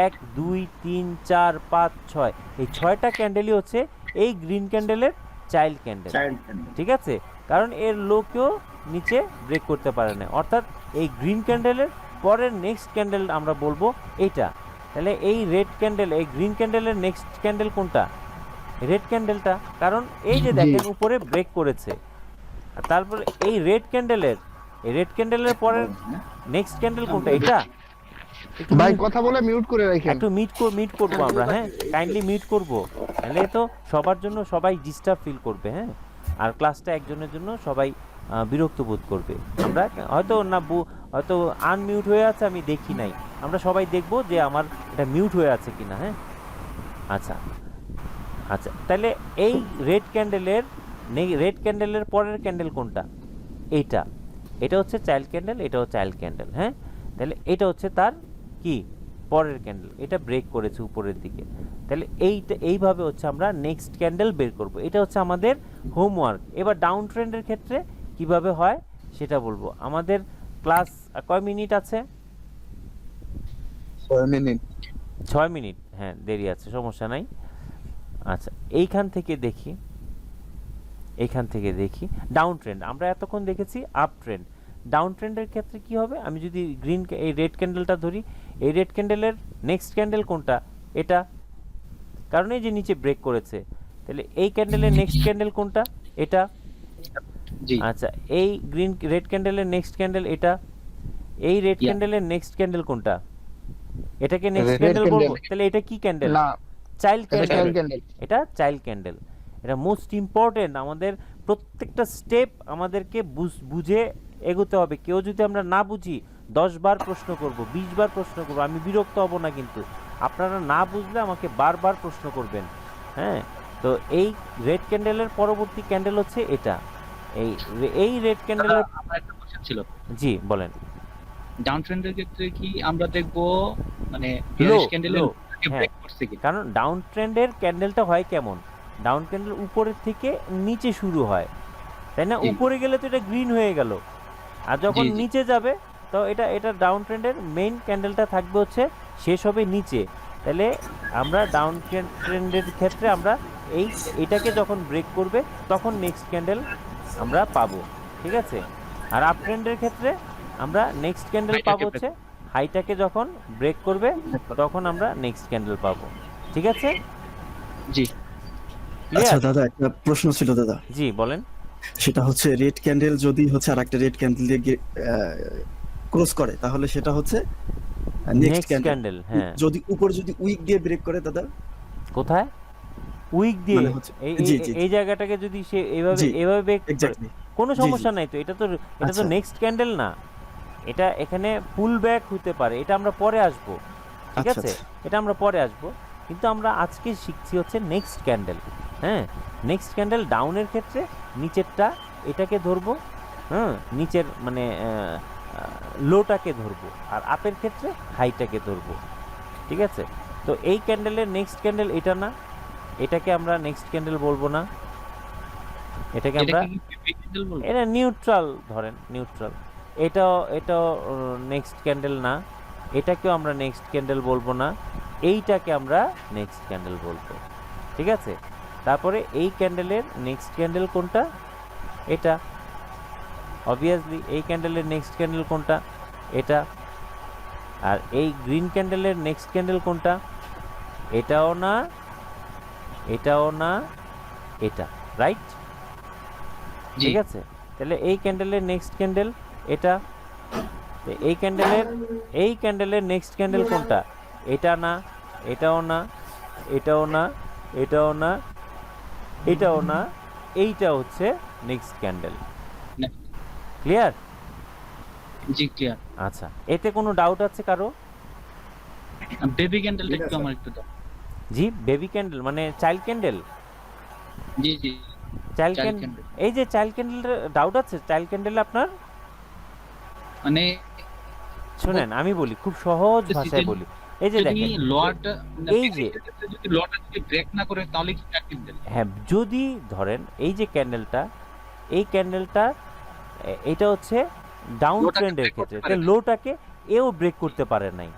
1 2 3 4 5 6, এই 6টা ক্যান্ডেলই হচ্ছে এই গ্রিন ক্যান্ডেলের চাইল্ড ক্যান্ডেল। ঠিক আছে, কারণ এর লোকেও নিচে ব্রেক করতে পারে না, অর্থাৎ এই গ্রিন ক্যান্ডেলের পরের নেক্সট ক্যান্ডেল আমরা বলবো এইটা। তাহলে এই রেড ক্যান্ডেল, এই গ্রিন ক্যান্ডেলের নেক্সট ক্যান্ডেল কোনটা? রেড ক্যান্ডেলটা, কারণ এই যে দেখেন উপরে ব্রেক করেছে। আর তারপরে এই রেড ক্যান্ডেলের পরের নেক্সট ক্যান্ডেল কোনটা? এটা। ভাই কথা বলে মিউট করে রাখেন, একটু মিট করব আমরা। হ্যাঁ, কাইন্ডলি মিট করব, তাহলে তো সবার জন্য সবাই ডিস্টার্ব ফিল করবে। হ্যাঁ, আর ক্লাসটা একজনের জন্য সবাই বিরক্ত বোধ করবে। আমরা হয়তো না, হয়তো আনমিউট হয়ে আছে, আমি দেখি নাই, আমরা সবাই দেখব যে আমার এটা মিউট হয়ে আছে কিনা। হ্যাঁ, আচ্ছা আচ্ছা, তাহলে এই রেড ক্যান্ডেলের পরের ক্যান্ডেল কোনটা? এইটা। এটা হচ্ছে চাইল্ড ক্যান্ডেল, এটাও চাইল্ড ক্যান্ডেল। হ্যাঁ, তাহলে এটা হচ্ছে তার কি পরের ক্যান্ডেল, এটা ব্রেক করেছে উপরের দিকে। তাহলে এইভাবে হচ্ছে আমরা নেক্সট ক্যান্ডেল বের করব। এটা হচ্ছে আমাদের হোমওয়ার্ক। এবার ডাউন ট্রেন্ডের ক্ষেত্রে কিভাবে হয় সেটা বলবো। আমাদের ক্লাস কয় মিনিট আছে? 6 মিনিট। 6 মিনিট, হ্যাঁ দেরি আছে, সমস্যা নাই। আচ্ছা, এইখান থেকে দেখি ডাউন ট্রেন্ড। আমরা এতক্ষণ দেখেছি আপ ট্রেন্ড। ডাউন ট্রেন্ডের ক্ষেত্রে কি হবে? আমি যদি এই রেড ক্যান্ডেলটা ধরি, এই রেড ক্যান্ডেলের নেক্সট ক্যান্ডেল কোনটা? এটা, কারণ এই যে নিচে ব্রেক করেছে। তাহলে এই ক্যান্ডেলের নেক্সট ক্যান্ডেল কোনটা? এটা। জি আচ্ছা, এই গ্রিন রেড ক্যান্ডেলের নেক্সট ক্যান্ডেল এটা, এই রেড Yeah. ক্যান্ডেলের নেক্সট ক্যান্ডেল কোনটা? এটাকে নেক্সট Red ক্যান্ডেল বলবো? candle। তাহলে এটা কি ক্যান্ডেল? না, চাইল্ড এটা ক্যান্ডেল। child candle। এটা চাইল্ড ক্যান্ডেল। এটা মোস্ট ইম্পর্টেন্ট, আমাদের প্রত্যেকটা স্টেপ আমাদেরকে বুঝে এগোতে হবে। কেউ যদি আমরা না বুঝি 10 বার প্রশ্ন করব, 20 বার প্রশ্ন করব, আমি বিরক্ত হব না, কিন্তু আপনারা না বুঝলে আমাকে বারবার প্রশ্ন করবেন। হ্যাঁ, তো এই রেড ক্যান্ডেলের পরবর্তী ক্যান্ডেল হচ্ছে এটা। এই রেড ক্যান্ডেলের, আমার একটা কোশ্চেন ছিল, জি বলেন। ডাউন ট্রেন্ডের ক্ষেত্রে কি আমরা দেখবো মানে লো, বেয়ারিশ ক্যান্ডেলের লো, হ্যাঁ। ব্রেক করছে কি? কারণ ডাউন ট্রেন্ডের ক্যান্ডেলটা হয় কেমন? ডাউন ক্যান্ডেল উপরের থেকে নিচে শুরু হয়, তাই না? জি। উপরে গেলে তো এটা গ্রিন হয়ে গেল, আর যখন জি, জি। নিচে যাবে তো এটা ডাউন ট্রেন্ডের মেইন ক্যান্ডেলটা থাকবে হচ্ছে শেষ হবে নিচে। তাহলে আমরা ডাউন ট্রেন্ডের ক্ষেত্রে আমরা এটাকে যখন ব্রেক করবে তখন নেক্সট ক্যান্ডেল আমরা পাবো, ঠিক আছে? আর আপ ট্রেন্ডের ক্ষেত্রে আমরা নেক্সট ক্যান্ডেল পাবো হচ্ছে হাইটাকে যখন ব্রেক করবে তখন আমরা নেক্সট ক্যান্ডেল পাবো, ঠিক আছে? জি ক্লিয়ার? আচ্ছা দাদা, একটা প্রশ্ন ছিল দাদা। জি বলেন। সেটা হচ্ছে রেড ক্যান্ডেল যদি হচ্ছে আর একটা রেড ক্যান্ডেল দিয়ে ক্রস করে তাহলে সেটা হচ্ছে নেক্সট নেক্সট ক্যান্ডেল। ক্যান্ডেল, হ্যাঁ। যদি উপর যদি উইক দিয়ে ব্রেক করে দাদা, কোথায় উইক দিয়ে? মানে হচ্ছে জি জি এই জায়গাটাকে যদি সে জি এইভাবে ব্রেক করে, এক্স্যাক্টলি কোনো জি, জি। সমস্যা নাই তো। এটা তো আচ্ছা। নেক্সট ক্যান্ডেল না, এটা এখানে পুল ব্যাক হতে পারে, এটা আমরা পরে আসবো, ঠিক আচ্ছা, আছে? এটা আমরা পরে আসবো, কিন্তু আমরা আজকে শিখছি হচ্ছে নেক্সট ক্যান্ডেল। হ্যাঁ, নেক্সট ক্যান্ডেল ডাউনের ক্ষেত্রে নিচেরটা এটাকে ধরবো, হ্যাঁ, নিচের মানে লোটাকে ধরবো, আর আপের ক্ষেত্রে হাইটাকে ধরবো, ঠিক আছে? তো এই ক্যান্ডেলের নেক্সট ক্যান্ডেল এটা না, এটাকে আমরা নেক্সট ক্যান্ডেল বলবো না, এটাকে আমরা, এটা কি বেবি ক্যান্ডেল বলবো? এটা নিউট্রাল ধরেন, নিউট্রাল। এটাও নেক্সট ক্যান্ডেল না, এটাকেও আমরা নেক্সট ক্যান্ডেল বলবো না, এইটাকে আমরা নেক্সট ক্যান্ডেল বলবো, ঠিক আছে? তারপরে এই ক্যান্ডেলের নেক্সট ক্যান্ডেল কোনটা? এটা অবভিয়াসলি। এই ক্যান্ডেলের নেক্সট ক্যান্ডেল কোনটা? এটা। আর এই গ্রিন ক্যান্ডেলের নেক্সট ক্যান্ডেল কোনটা? এটাও না, এটাও না, এটা, রাইট? জি ঠিক আছে, তাহলে এই ক্যান্ডেলের নেক্সট ক্যান্ডেল এটা। তো এই ক্যান্ডেলের নেক্সট ক্যান্ডেল কোনটা? এটা না, এটাও না, এটাও না, এটাও না, এটাও না, এইটা হচ্ছে নেক্সট ক্যান্ডেল। না। ক্লিয়ার? জি ক্লিয়ার। আচ্ছা, এতে কোনো ডাউট আছে কারো? বেবি ক্যান্ডেলটা একটু আমার একটু দাও। জি, বেবি ক্যান্ডেল মানে চাইল্ড ক্যান্ডেল। জি জি চাইল্ড Child ক্যান্ডেল, candle। এই যে চাইল্ড ক্যান্ডেলের ডাউট আছে? চাইল্ড ক্যান্ডেল আপনার, মানে শুনেন আমি বলি, খুব সহজ ভাষায় বলি। এই যে যদি দেখেন, লোয়ারটা এই যে যদি লোয়ারটা যদি ব্রেক না করে তাহলে কি ক্যান্ডেল? হ্যাঁ, যদি ধরেন এই যে ক্যান্ডেলটা, এই ক্যান্ডেলটা এটা হচ্ছে ডাউন Low টাকে ট্রেন্ডের break করতে ক্ষেত্রে, পারে তাহলে না। লোটাকে এও ব্রেক করতে পারে নাই,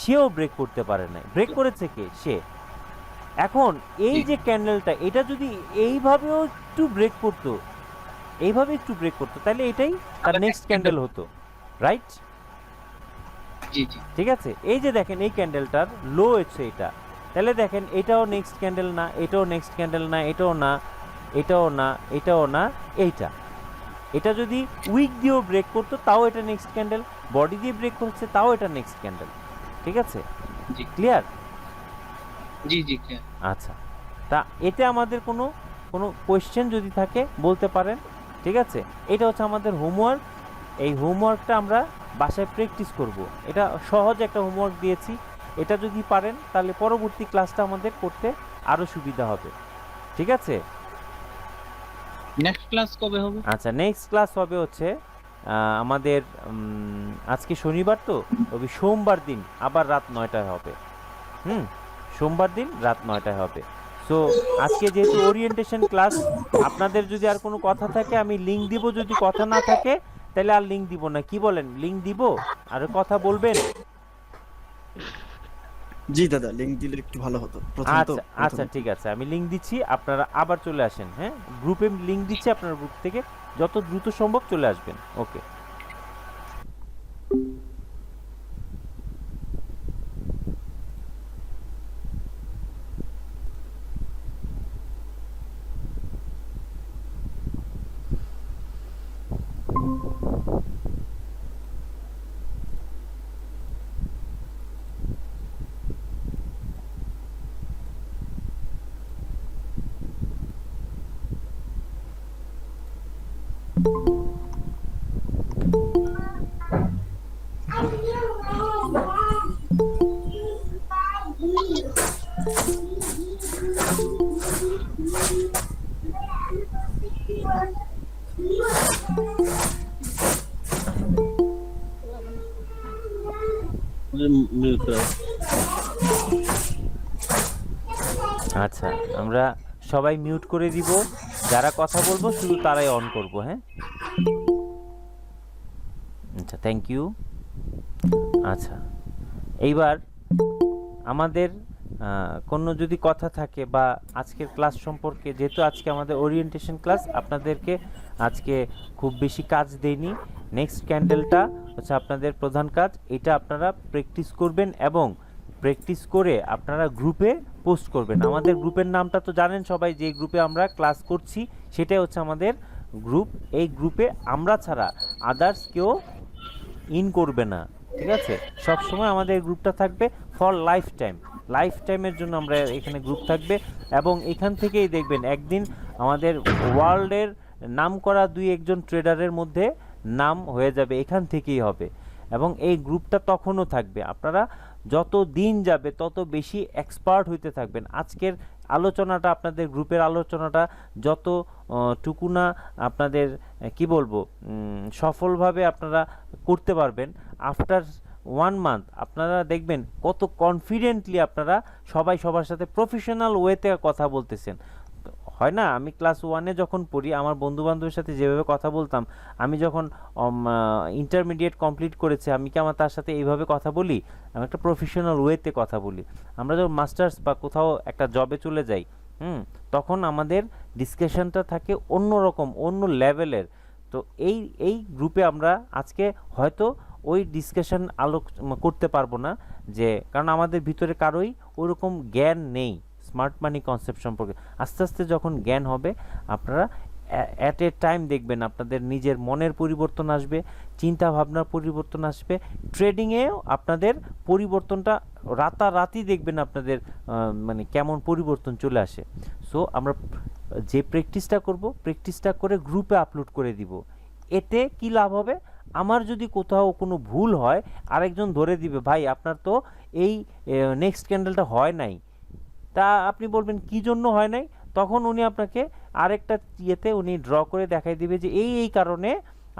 সেও ব্রেক করতে পারে নাই। ব্রেক করেছে কে? সে। এখন এই যে ক্যান্ডেলটা, এটা যদি এইভাবেও একটু ব্রেক করতো, এইভাবে একটু ব্রেক করতো, তাহলে এটাই তার তাহলে নেক্সট next ক্যান্ডেল হতো, রাইট? জি জি ঠিক আছে, এই যে দেখেন এই ক্যান্ডেলটার লো হচ্ছে এটা, তাহলে দেখেন এটাও নেক্সট ক্যান্ডেল না, এটাও নেক্সট ক্যান্ডেল না, এটাও না, এটাও না, এটাও না, এইটা। এটা যদি উইক দিয়েও ব্রেক করতো তাও এটা নেক্সট ক্যান্ডেল, বডি দিয়ে ব্রেক করছে তাও এটা নেক্সট ক্যান্ডেল, ঠিক আছে? জি ক্লিয়ার? জি জি ক্লিয়ার। আচ্ছা, তা এতে আমাদের কোনো কোয়েশ্চেন যদি থাকে বলতে পারেন, ঠিক আছে? এটা হচ্ছে আমাদের হোমওয়ার্ক। এই হোমওয়ার্কটা আমরা বাসায় প্র্যাকটিস করব। এটা সহজ একটা হোমওয়ার্ক দিয়েছি, এটা যদি পারেন তাহলে পরবর্তী ক্লাসটা আমাদের করতে আরও সুবিধা হবে, ঠিক আছে? নেক্সট ক্লাস কবে হবে? আচ্ছা, নেক্সট ক্লাস হবে হচ্ছে আমাদের আজকে শনিবার, তো তবে সোমবার দিন আবার রাত 9টায় হবে। সোমবার দিন রাত 9টায় হবে। সো আজকে যেহেতু ওরিয়েন্টেশন ক্লাস, আপনাদের যদি আর কোনো কথা থাকে আমি লিংক দিব, যদি কথা না থাকে তাহলে আর লিংক দিব না। কি বলেন, লিংক দিব আর কথা বলবেন? জি দাদা, লিংক দিলে একটু ভালো হতো প্রথমত। আচ্ছা আচ্ছা, ঠিক আছে, আমি লিংক দিচ্ছি, আপনারা আবার চলে আসেন। হ্যাঁ, গ্রুপে লিংক দিচ্ছি, আপনারা গ্রুপ থেকে যত দ্রুত সম্ভব চলে আসবেন। ওকে। মিউট করো। আচ্ছা, আমরা সবাই মিউট করে দিব, যারা কথা বলবো শুধু তারাই অন করব। হ্যাঁ, আচ্ছা, থ্যাংক ইউ। আচ্ছা, এইবার আমাদের কোনো যদি কথা থাকে বা আজকের ক্লাস সম্পর্কে, যেহেতু আজকে আমাদের ওরিয়েন্টেশন ক্লাস, আপনাদেরকে আজকে খুব বেশি কাজ দেইনি। নেক্সট ক্যান্ডেলটা হচ্ছে আপনাদের প্রধান কাজ, এটা আপনারা প্র্যাকটিস করবেন এবং প্র্যাকটিস করে আপনারা গ্রুপে পোস্ট করবেন। আমাদের গ্রুপের নামটা তো জানেন সবাই, যে গ্রুপে আমরা ক্লাস করছি সেটাই হচ্ছে আমাদের গ্রুপ। এই গ্রুপে আমরা ছাড়া আদার্স কেউ ইন করবে না, ঠিক আছে? সব সময় আমাদের গ্রুপটা থাকবে ফর লাইফ টাইম, লাইফ টাইমের জন্য আমরা এখানে গ্রুপ থাকবে। এবং এখান থেকেই দেখবেন একদিন আমাদের ওয়ার্ল্ডের নাম করা 2-1 ট্রেডারের মধ্যে নাম হয়ে যাবে, এখান থেকেই হবে। এবং এই গ্রুপটা তখনও থাকবে। আপনারা যত দিন যাবে তত বেশি এক্সপার্ট হইতে থাকবেন। আজকের আলোচনাটা, আপনাদের গ্রুপের আলোচনাটা যত টুকু না আপনাদের কি বলবো সফলভাবে আপনারা করতে পারবেন, আফটার 1 মান্থ আপনারা দেখবেন কত কনফিডেন্টলি আপনারা সবাই সবার সাথে প্রফেশনাল ওয়েতে কথা বলতেছেন। হয় না, আমি ক্লাস 1-এ যখন পড়ি আমার বন্ধু বান্ধবের সাথে যেভাবে কথা বলতাম, আমি যখন ইন্টারমিডিয়েট কমপ্লিট করেছি, আমি কি আমার তার সাথে এইভাবে কথা বলি? আমি একটা প্রফেশনাল ওয়েতে কথা বলি। আমরা যখন মাস্টার্স বা কোথাও একটা জবে চলে যাই, তখন আমাদের ডিসকাশনটা থাকে অন্য রকম, অন্য লেভেলের। তো এই গ্রুপে আমরা আজকে হয়তো ওই ডিসকাশন করতে পারবো না, যে কারণ আমাদের ভিতরে কারোই ওরকম জ্ঞান নেই স্মার্ট মানি কনসেপ্ট সম্পর্কে। আস্তে আস্তে যখন জ্ঞান হবে, আপনারা অ্যাট এ টাইম দেখবেন আপনাদের নিজের মনের পরিবর্তন আসবে, চিন্তা ভাবনার পরিবর্তন আসবে, ট্রেডিংয়েও আপনাদের পরিবর্তনটা রাতারাতি দেখবেন আপনাদের মানে কেমন পরিবর্তন চলে আসে। সো আমরা যে প্র্যাকটিসটা করব, প্র্যাকটিসটা করে গ্রুপে আপলোড করে দিব। এতে কি লাভ হবে? আমার যদি কোথাও কোনো ভুল হয়, আরেকজন ধরে দিবে, ভাই আপনার তো এই নেক্সট ক্যান্ডেলটা হয় নাই। তা আপনি বলবেন কি জন্য হয় নাই, তখন উনি আপনাকে আরেকটা ইয়েতে উনি ড্র করে দেখাই দিবে যে এই কারণে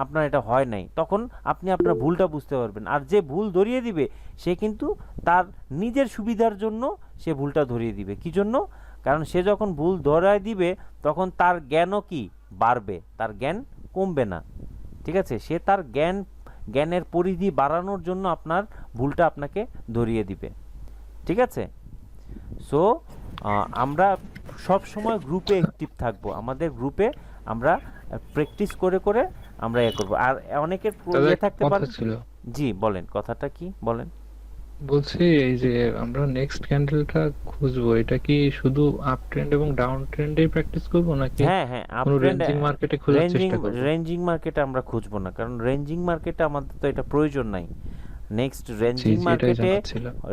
আপনার এটা হয় নাই। তখন আপনি আপনার ভুলটা বুঝতে পারবেন। আর যে ভুল ধরিয়ে দিবে সে কিন্তু তার নিজের সুবিধার জন্য সে ভুলটা ধরিয়ে দিবে। কি জন্য? কারণ সে যখন ভুল ধরায় দিবে তখন তার জ্ঞানও কি বাড়বে, তার জ্ঞান কমবে না, ঠিক আছে? সে তার জ্ঞানের পরিধি বাড়ানোর জন্য আপনার ভুলটা আপনাকে ধরিয়ে দিবে, ঠিক আছে? সো আমরা সব সময় গ্রুপে অ্যাক্টিভ থাকবো। আমাদের গ্রুপে আমরা প্র্যাকটিস করে করে আমরা করব। আর অনেকের থাকতে পারে। জি বলেন, কথাটা কি বলেন? বলছি এই যে আমরা নেক্সট ক্যান্ডেলটা খুঁজবো, এটা কি শুধু আপ ট্রেন্ড এবং ডাউন ট্রেন্ডেই প্র্যাকটিস করব নাকি হ্যাঁ আপ ট্রেন্ড রেঞ্জিং মার্কেটে খোঁজার চেষ্টা করব? রেঞ্জিং মার্কেটে আমরা খুঁজবো না, কারণ রেঞ্জিং মার্কেটে আমাদের তো এটা প্রয়োজন নাই। নেক্সট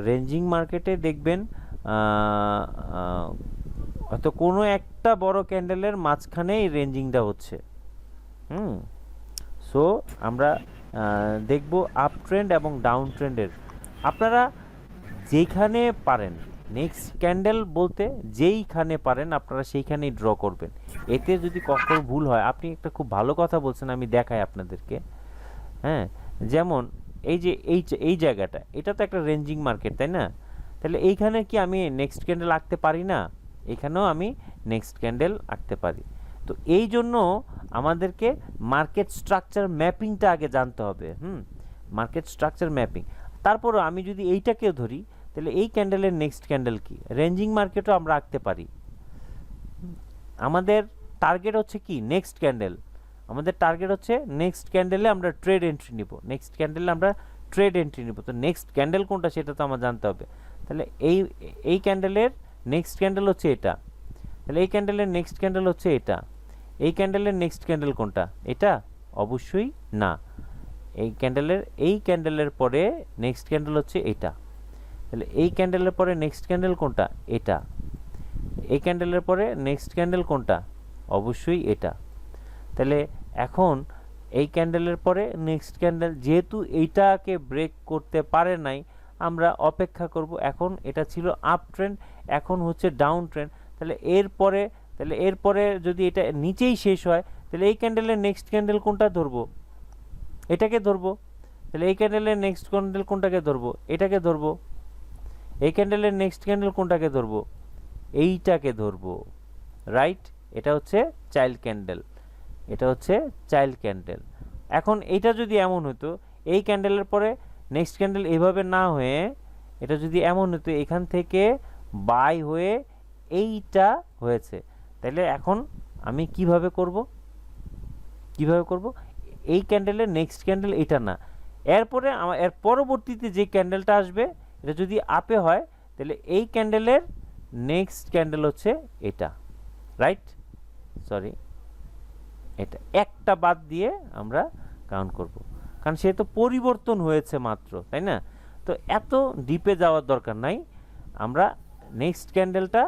রেঞ্জিং মার্কেটে দেখবেন হয়তো কোনো একটা বড় ক্যান্ডেলের মাঝখানে এই রেঞ্জিংটা হচ্ছে। সো আমরা দেখব আপ ট্রেন্ড এবং ডাউন ট্রেন্ডের। আপনারা যেখানে পারেন, নেক্সট ক্যান্ডেল বলতে যেইখানে পারেন আপনারা সেইখানেই ড্র করবেন। এতে যদি কখনো ভুল হয়, আপনি একটা খুব ভালো কথা বলছেন, আমি দেখাই আপনাদেরকে। হ্যাঁ, যেমন এই যে এই জায়গাটা, এটা তো একটা রেঞ্জিং মার্কেট, তাই না? তাহলে এইখানে কি আমি নেক্সট ক্যান্ডেল আঁকতে পারি না? এখানেও আমি নেক্সট ক্যান্ডেল আঁকতে পারি। তো এই জন্য আমাদেরকে মার্কেট স্ট্রাকচার ম্যাপিংটা আগে জানতে হবে। Market structure mapping. তারপরও আমি যদি এইটাকেও ধরি, তাহলে এই ক্যান্ডেলের নেক্সট ক্যান্ডেল কি? রেঞ্জিং মার্কেটও আমরা আঁকতে পারি। আমাদের টার্গেট হচ্ছে কি? Next candle. আমাদের টার্গেট হচ্ছে নেক্সট ক্যান্ডেলে আমরা ট্রেড এন্ট্রি নিব, নেক্সট ক্যান্ডেলে আমরা ট্রেড এন্ট্রি নিব। তো নেক্সট ক্যান্ডেল কোনটা সেটা তো আমার জানতে হবে। তাহলে এই ক্যান্ডেলের নেক্সট ক্যান্ডেল হচ্ছে এটা, তাহলে এই ক্যান্ডেলের নেক্সট ক্যান্ডেল হচ্ছে এটা। এই ক্যান্ডেলের নেক্সট ক্যান্ডেল কোনটা? এটা। অবশ্যই না। এই ক্যান্ডেলের পরে নেক্সট ক্যান্ডেল হচ্ছে এটা, তাহলে এই ক্যান্ডেলের পরে নেক্সট ক্যান্ডেল কোনটা? এটা। এই ক্যান্ডেলের পরে নেক্সট ক্যান্ডেল কোনটা? অবশ্যই এটা। তাহলে এখন এই ক্যান্ডেলের পরে নেক্সট ক্যান্ডেল যেহেতু এইটাকে ব্রেক করতে পারে নাই, আমরা অপেক্ষা করব। এখন এটা ছিল আপ ট্রেন্ড, এখন হচ্ছে ডাউন ট্রেন্ড। তাহলে এরপরে যদি এটা নিচেই শেষ হয়, তাহলে এই ক্যান্ডেলের নেক্সট ক্যান্ডেল কোনটা ধরবো? এটাকে ধরবো। তাহলে এই ক্যান্ডেলের নেক্সট ক্যান্ডেল কোনটাকে ধরবো? এটাকে ধরবো। এই ক্যান্ডেলের নেক্সট ক্যান্ডেল কোনটাকে ধরবো? এইটাকে ধরবো, রাইট? এটা হচ্ছে চাইল্ড ক্যান্ডেল, এটা হচ্ছে চাইল্ড ক্যান্ডেল। এখন এইটা যদি এমন হতো, এই ক্যান্ডেলের পরে নেক্সট ক্যান্ডেল এভাবে না হয়ে এটা যদি এমন হতো এখান থেকে বাই হয়ে এইটা হয়েছে, তাহলে এখন আমি কিভাবে করব? এই ক্যান্ডেলের নেক্সট ক্যান্ডেল এটা না, এরপরে এর পরবর্তীতে যে ক্যান্ডেলটা আসবে এটা যদি আপে হয়, তাহলে এই ক্যান্ডেলের নেক্সট ক্যান্ডেল হচ্ছে এটা, রাইট? সরি, এটা একটা বাদ দিয়ে আমরা কাউন্ট করব, কারণ সে তো পরিবর্তন হয়েছে মাত্র, তাই না? তো এত ডিপে যাওয়ার দরকার নাই। আমরা নেক্সট ক্যান্ডেলটা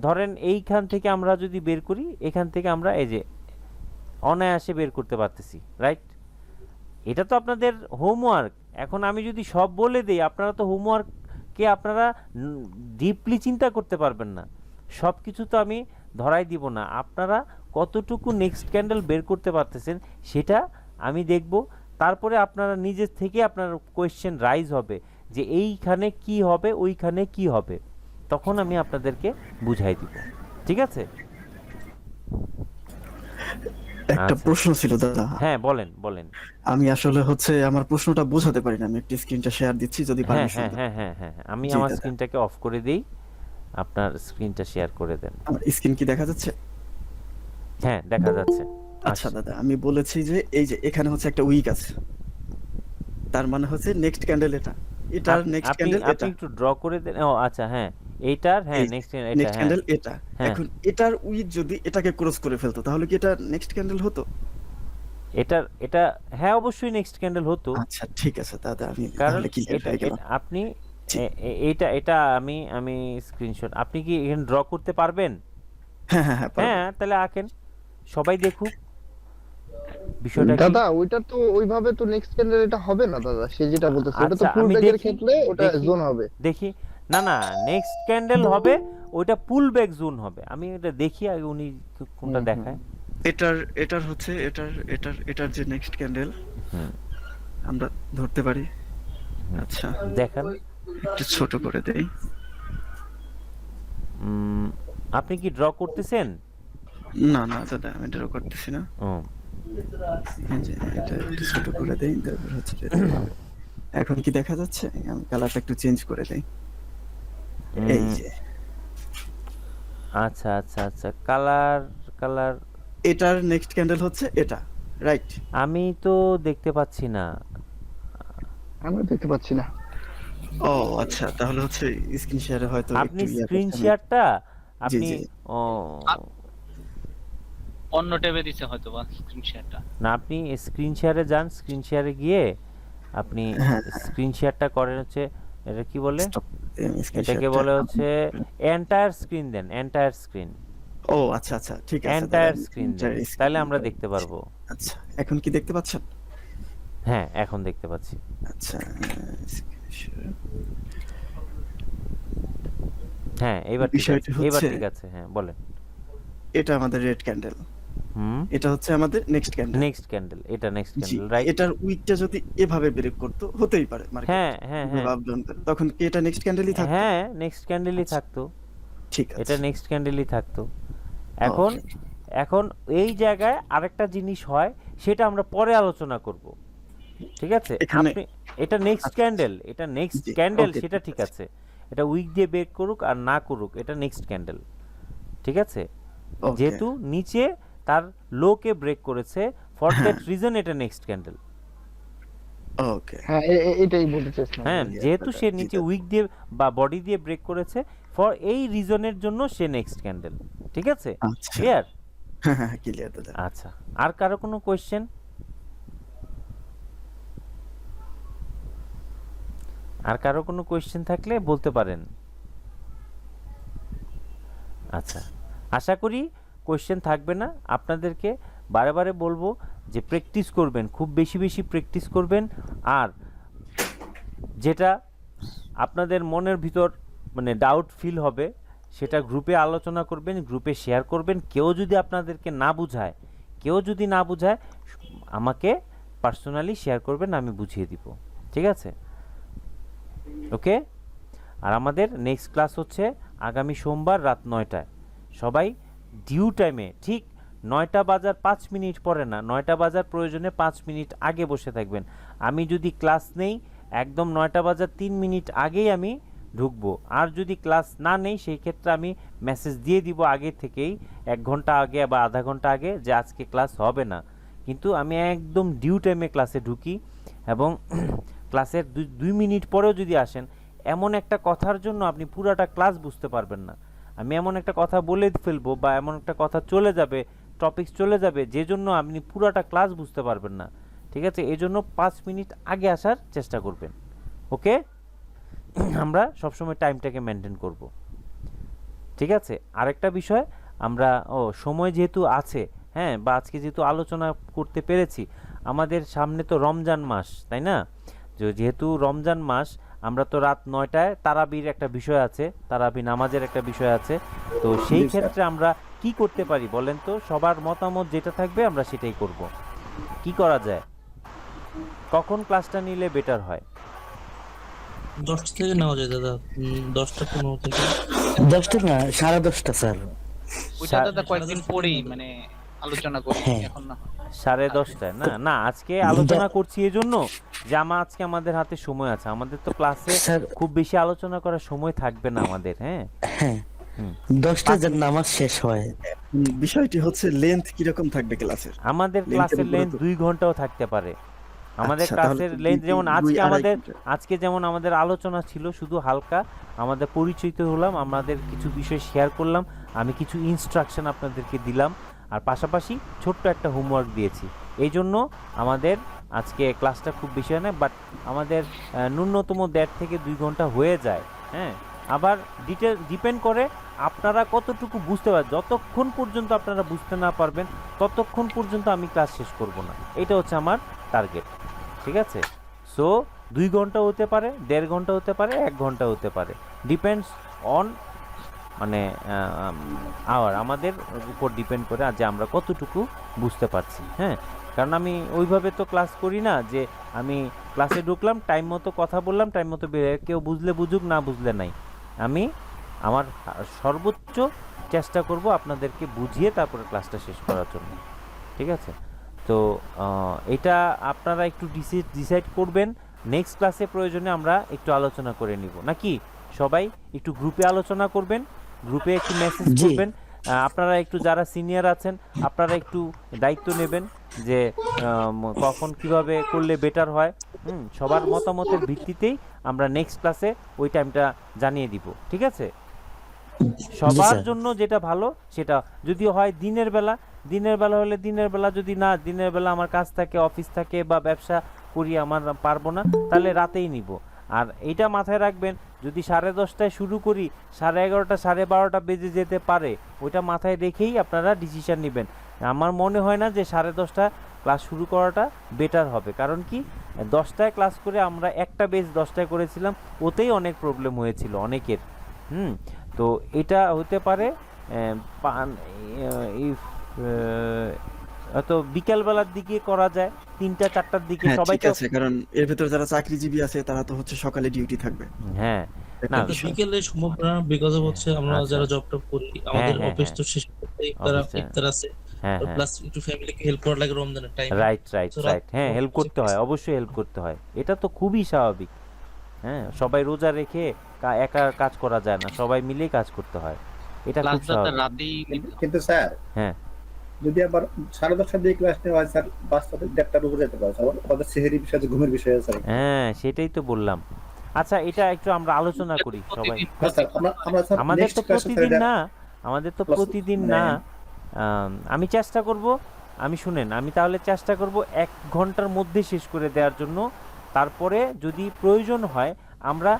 ধরেন এইখান থেকে আমরা যদি বের করি, এখান থেকে আমরা এই যে অনায়াসে বের করতে পারতেছি, রাইট? এটা তো আপনাদের হোমওয়ার্ক। এখন আমি যদি সব বলে দিই, আপনারা তো হোমওয়ার্ককে আপনারা ডিপলি চিন্তা করতে পারবেন না, সব কিছু তো আমি ধরাই দিব না। আপনারা কতটুকু নেক্সট ক্যান্ডেল বের করতে পারতেছেন সেটা আমি দেখব। তারপরে আপনারা নিজের থেকে আপনার কোয়েশ্চেন রাইজ হবে যে এইখানে কি হবে, ওইখানে কি হবে, তখন আমি আপনাদেরকে বুঝাই দিব, ঠিক আছে? একটা প্রশ্ন ছিল দাদা। হ্যাঁ, বলেন। আমি আসলে হচ্ছে আমার প্রশ্নটা বোঝাতে পারি না, আমি একটু স্ক্রিনটা শেয়ার দিচ্ছি যদি পারমিশন দেন। হ্যাঁ, আমি জি আমার দাদা। স্ক্রিনটাকে অফ করে দেই, আপনার স্ক্রিনটা শেয়ার করে দেন। আমার স্ক্রিন কি দেখা যাচ্ছে? হ্যাঁ, দেখা যাচ্ছে। আচ্ছা দাদা, আমি বলেছি যে এই যে এখানে হচ্ছে একটা উইক আছে, তার মানে হচ্ছে নেক্সট ক্যান্ডেল এটা, এটার নেক্সট ক্যান্ডেল আপনি এটা, একটু ড্র করে দেন। ও আচ্ছা, হ্যাঁ এইটার, হ্যাঁ নেক্সট এটা, নেক্সট হ্যাঁ ক্যান্ডেল এটা। হ্যাঁ। এখন এটার উইক যদি এটাকে ক্রস করে ফেলতো তাহলে কি এটা নেক্সট ক্যান্ডেল হতো? এটা হ্যাঁ অবশ্যই নেক্সট ক্যান্ডেল হতো। আচ্ছা ঠিক আছে দাদা, আমি কারণ তাহলে ক্লিয়ার হয়ে গেল। আপনি জি। এটা আমি স্ক্রিনশট, আপনি কি এখানে ড্র করতে পারবেন? হ্যাঁ পারবো। হ্যাঁ, তাহলে আঁকেন, সবাই দেখুক বিষয়টা কি। দাদা ওইটা তো ওইভাবে তো নেক্সট ক্যান্ডেল এটা হবে না দাদা, সে যেটা বলতেছে ওটা তো আচ্ছা, ফুল আমি ব্যাগের দেখি, ক্ষেত্রে ওটা জোন হবে। দেখি না নেক্সট ক্যান্ডেল হবে, ওইটা পুল ব্যাক জোন হবে। আমি এটা দেখি আগে উনি কোনটা দেখায়। এটার হচ্ছে এটার যে নেক্সট ক্যান্ডেল আমরা ধরতে পারি। আচ্ছা দেখান, একটু ছোট করে দেই। আপনি কি ড্র করতেছেন? না দাদা, আমি ড্র করতেছি না। ও এই যে এটা একটু ছোট করে দেই, তারপর হচ্ছে এখন কি দেখা যাচ্ছে? আমি কালারটা একটু চেঞ্জ করে দেই। এই যে আচ্ছা, কালার এটার নেক্সট ক্যান্ডেল হচ্ছে এটা, রাইট? আমি তো দেখতে পাচ্ছি না। আমি দেখতে পাচ্ছি না। ও আচ্ছা, তাহলে হচ্ছে স্ক্রিন শেয়ারে হয়তো আপনি একটু স্ক্রিন শেয়ারটা আপনি জি। ও অন্য ট্যাবে দিছে হয়তো বা স্ক্রিন শেয়ারটা। না, আপনি স্ক্রিন শেয়ারে যান, স্ক্রিন শেয়ারে গিয়ে আপনি স্ক্রিন শেয়ারটা করেন হচ্ছে, এটা কি বলে, এটাকে বলে হচ্ছে এন্টায়ার স্ক্রিন দেন, এন্টায়ার স্ক্রিন। ও আচ্ছা ঠিক আছে, এন্টায়ার স্ক্রিন দেন, তাহলে আমরা দেখতে পারবো। আচ্ছা এখন কি দেখতে পাচ্ছেন? হ্যাঁ, এখন দেখতে পাচ্ছি। আচ্ছা হ্যাঁ, এবার বিষয়টা হচ্ছে ঠিক আছে। হ্যাঁ, বলেন। এটা আমাদের রেড ক্যান্ডেল, এটা হচ্ছে আমাদের নেক্সট ক্যান্ডেল, এটা নেক্সট ক্যান্ডেল, রাইট? এটার উইকটা যদি এভাবে ব্রেক করতো, হতেই পারে মার্কেট, হ্যাঁ, তখন কি এটা নেক্সট ক্যান্ডেলই থাকতো? হ্যাঁ, নেক্সট ক্যান্ডেলই থাকতো, ঠিক আছে, এটা নেক্সট ক্যান্ডেলই থাকতো। এখন এই জায়গায় আরেকটা জিনিস হয়, সেটা আমরা পরে আলোচনা করব, ঠিক আছে? আপনি এটা নেক্সট ক্যান্ডেল, এটা নেক্সট ক্যান্ডেল, সেটা ঠিক আছে। এটা উইক দিয়ে ব্রেক করুক আর না করুক, এটা নেক্সট ক্যান্ডেল, ঠিক আছে? যেহেতু নিচে তার লোকে ব্রেক করেছে, ফর দ্যাট রিজন এটা নেক্সট ক্যান্ডেল। ওকে, হ্যাঁ এটাই বলতে চাইছিলাম। হ্যাঁ, যেহেতু সে নিচে উইক দিয়ে বা বডি দিয়ে ব্রেক করেছে, ফর এই রিজনের জন্য সে নেক্সট ক্যান্ডেল, ঠিক আছে? ক্লিয়ার? হ্যাঁ ক্লিয়ার দাদা। আচ্ছা, আর কারো কোনো কোশ্চেন? আর কারো কোনো কোয়েশ্চেন থাকলে বলতে পারেন। আচ্ছা, আশা করি কোয়েশ্চেন থাকবে না। আপনাদেরকে বারে বারে বলবো যে প্র্যাকটিস করবেন, খুব বেশি বেশি প্র্যাকটিস করবেন। আর যেটা আপনাদের মনের ভিতর মানে ডাউট ফিল হবে সেটা গ্রুপে আলোচনা করবেন, গ্রুপে শেয়ার করবেন। কেউ যদি আপনাদেরকে না বুঝায়, আমাকে পার্সোনালি শেয়ার করবেন, আমি বুঝিয়ে দিব। ঠিক আছে? ওকে। আর আমাদের নেক্সট ক্লাস হচ্ছে আগামী সোমবার রাত 9টায়। সবাই ডিউ টাইমে ঠিক 9টা বাজার 5 মিনিট পরে না, 9টা বাজার প্রয়োজনে 5 মিনিট আগে বসে থাকবেন। আমি যদি ক্লাস নেই একদম 9টা বাজার 3 মিনিট আগেই আমি ঢুকবো। আর যদি ক্লাস না নেই সেই ক্ষেত্রে আমি মেসেজ দিয়ে দিব আগে থেকেই, 1 ঘন্টা আগে বা আধা ঘন্টা আগে, যে আজকে ক্লাস হবে না। কিন্তু আমি একদম ডিউ টাইমে ক্লাসে ঢুকি এবং ক্লাসের 2 মিনিট পরেও যদি আসেন, এমন একটা কথার জন্য আপনি পুরাটা ক্লাস বুঝতে পারবেন না। আমি এমন একটা কথা বলে ফেলবো বা এমন একটা কথা চলে যাবে, টপিকস চলে যাবে, যে জন্য আপনি পুরাটা ক্লাস বুঝতে পারবেন না। ঠিক আছে? এই জন্য 5 মিনিট আগে আসার চেষ্টা করবেন। ওকে? আমরা সবসময় টাইমটাকে মেনটেন করব। ঠিক আছে? আরেকটা বিষয়, আমরা সময় যেহেতু আছে, হ্যাঁ, বা আজকে যেহেতু আলোচনা করতে পেরেছি, আমাদের সামনে তো রমজান মাস, তাই না? যেহেতু রমজান মাস, আমরা তো রাত 9টায় তারাবির একটা বিষয় আছে, তারাবি নামাজের একটা বিষয় আছে। তো সেই ক্ষেত্রে আমরা কি করতে পারি বলেন তো? সবার মতামত যেটা থাকবে আমরা সেটাই করব। কি করা যায়? কখন ক্লাসটা নিলে বেটার হয়? 10টা থেকে নেওয়া যায় দাদা, 10টা-15 থেকে। 10টা না, 10:30 স্যার। ওইটা দাদা কয়েকদিন পরেই মানে আলোচনা করি, এখন না। 10:30টায় না? না, আজকে আলোচনা করছি এজন্য যে আজকে আমাদের হাতে সময় আছে। আমাদের তো ক্লাসে খুব বেশি আলোচনা করার সময় থাকবে না আমাদের। হ্যাঁ, 10টা যে নামাজ শেষ হয়। বিষয়টি হচ্ছে লেন্থ কিরকম থাকবে ক্লাসের? আমাদের ক্লাসের লেন্থ 2 ঘন্টাও থাকতে পারে। আমাদের আচ্ছা, ক্লাসের তাহলে লেন্থ যেমন দুই আড়াই আজকে যেমন আমাদের আলোচনা ছিল শুধু হালকা, আমাদের পরিচিত হলাম, আমাদের কিছু বিষয় শেয়ার করলাম, আমি কিছু ইনস্ট্রাকশন আপনাদেরকে দিলাম, আর পাশাপাশি ছোট্ট একটা হোমওয়ার্ক দিয়েছি। এই জন্য আমাদের আজকে ক্লাসটা খুব বেশি হয় না, বাট আমাদের ন্যূনতম 1.5 থেকে 2 ঘন্টা হয়ে যায়। হ্যাঁ, আবার ডিপেন্ড করে আপনারা কতটুকু বুঝতে পারেন। যতক্ষণ পর্যন্ত আপনারা বুঝতে না পারবেন ততক্ষণ পর্যন্ত আমি ক্লাস শেষ করব না। এটা হচ্ছে আমার টার্গেট। ঠিক আছে? সো 2 ঘন্টা হতে পারে, 1.5 ঘন্টা হতে পারে, 1 ঘন্টা হতে পারে, ডিপেন্ডস অন মানে আমাদের উপর ডিপেন্ড করে যে আমরা কতটুকু বুঝতে পারছি। হ্যাঁ, কারণ আমি ওইভাবে তো ক্লাস করি না যে আমি ক্লাসে ঢুকলাম, টাইম মতো কথা বললাম, টাইম মতো কেউ বুঝলে বুঝুক, না বুঝলে নাই। আমি আমার সর্বোচ্চ চেষ্টা করব আপনাদেরকে বুঝিয়ে তারপরে ক্লাসটা শেষ করার জন্য। ঠিক আছে? তো এটা আপনারা একটু ডিসাইড করবেন। নেক্সট ক্লাসে প্রয়োজনে আমরা একটু আলোচনা করে নিব, নাকি? সবাই একটু গ্রুপে আলোচনা করবেন, গ্রুপে একটু মেসেজ করবেন। আপনারা একটু যারা সিনিয়র আছেন আপনারা একটু দায়িত্ব নেবেন যে কখন কিভাবে করলে বেটার হয়। সবার মতামতের ভিত্তিতেই আমরা নেক্সট ক্লাসে ওই টাইমটা জানিয়ে দিব। ঠিক আছে? সবার জন্য যেটা ভালো সেটা যদি হয় দিনের বেলা হলে দিনের বেলা, যদি না দিনের বেলা আমার কাজ থাকে, অফিস থাকে বা ব্যবসা করি, আমার পারবো না, তাহলে রাতেই নিব। আর এইটা মাথায় রাখবেন, যদি 10:30টায় শুরু করি 11:30 12:30 বেজে যেতে পারে, ওইটা মাথায় রেখেই আপনারা ডিসিশন নেবেন। আমার মনে হয় না যে 10:30 ক্লাস শুরু করাটা বেটার হবে। কারণ কি, 10টায় ক্লাস করে আমরা একটা বেজ 10টায় করেছিলাম, ওতেই অনেক প্রবলেম হয়েছিল অনেকের। তো এটা হতে পারে তো বিকেলবেলার দিকে করা যায়, 3টা 4টার দিকে। সবাই ঠিক আছে, কারণ এর ভিতর যারা চাকরিজীবী আছে তারা তো হচ্ছে সকালে ডিউটি থাকবে। হ্যাঁ, না বিকেলে সম্ভব না, বিকজ হচ্ছে আমরা যারা জব টপ করি, আমাদের অফিস তো শেষ করতে ইফতার আছে, প্লাস একটু ফ্যামিলিকে হেল্প করা লাগে রমজানের টাইমে। রাইট। হ্যাঁ, হেল্প করতে হয়, অবশ্যই হেল্প করতে হয়, এটা তো খুবই স্বাভাবিক। হ্যাঁ, সবাই রোজা রেখে একা কাজ করা যায় না, সবাই মিলেই কাজ করতে হয়, এটা খুব স্বাভাবিক। কিন্তু স্যার, হ্যাঁ, যদি আবার 10:30টার দিকে ক্লাস নেওয়া হয় স্যার, 1:30টার উপরে যেতে পারে স্যার, আমাদের সেহরি বিষয়, ঘুমের বিষয় আছে। হ্যাঁ, সেটাই তো বললাম। আচ্ছা, এটা একটু আমরা আলোচনা করি সবাই। আমাদের তো প্রতিদিন না, আমি চেষ্টা করব, আমি তাহলে চেষ্টা করব 1 ঘন্টার মধ্যে শেষ করে দেওয়ার জন্য। তারপরে যদি প্রয়োজন হয় আমরা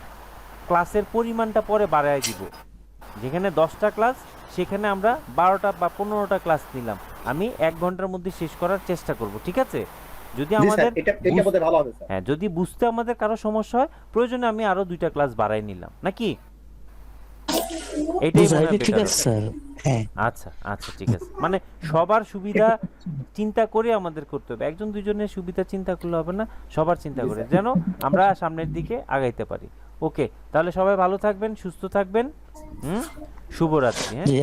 ক্লাসের পরিমাণটা পরে বাড়ায় দিব। যেখানে 10টা ক্লাস সেখানে আমরা 12টা বা 15টা ক্লাস নিলাম। আমি 1 ঘন্টার মধ্যে শেষ করার চেষ্টা করব, ঠিক আছে? যদি আমাদের ভালো হবে স্যার। হ্যাঁ, যদি বুঝতে আমাদের কারো সমস্যা হয়, প্রয়োজনে আমি আরো 2টা ক্লাস বাড়াই নিলাম, নাকি? এটাই মনে হয় ঠিক better আছে হবে। স্যার। হ্যাঁ আচ্ছা আচ্ছা, ঠিক আছে। মানে সবার সুবিধা চিন্তা করে আমাদের করতে হবে, একজন দুজনের সুবিধা চিন্তা করলে হবে না, সবার চিন্তা করে যেন আমরা সামনের দিকে আগাইতে পারি। ওকে, তাহলে সবাই ভালো থাকবেন, সুস্থ থাকবেন। শুভরাত্রি। হ্যাঁ, জি,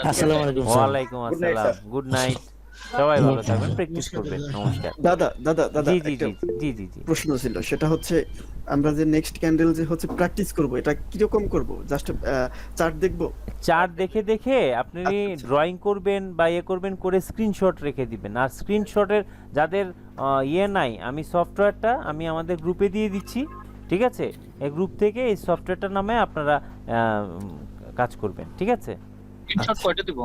আসসালামু আলাইকুম স্যার। ওয়ালাইকুম আসসালাম, গুড নাইট। সবাই ভালো থাকবেন, প্র্যাকটিস করবেন। নমস্কার। দাদা দাদা দাদা জি জি একটা জি জি জি জি। প্রশ্ন ছিল, সেটা হচ্ছে আমরা যে নেক্সট ক্যান্ডেল যে হচ্ছে প্র্যাকটিস করব, এটা কিরকম করব? জাস্ট চার্ট দেখব? চার্ট দেখে দেখে আপনি ড্রয়িং করবেন বা করবেন, করে স্ক্রিনশট রেখে দিবেন। আর স্ক্রিনশটের যাদের নাই, আমি সফটওয়্যারটা আমি আমাদের গ্রুপে দিয়ে দিচ্ছি, ঠিক আছে? এই গ্রুপ থেকে এই সফটওয়্যারটার নামে আপনারা কাজ করবেন, ঠিক আছে? স্ক্রিনশট কয়টা দিব?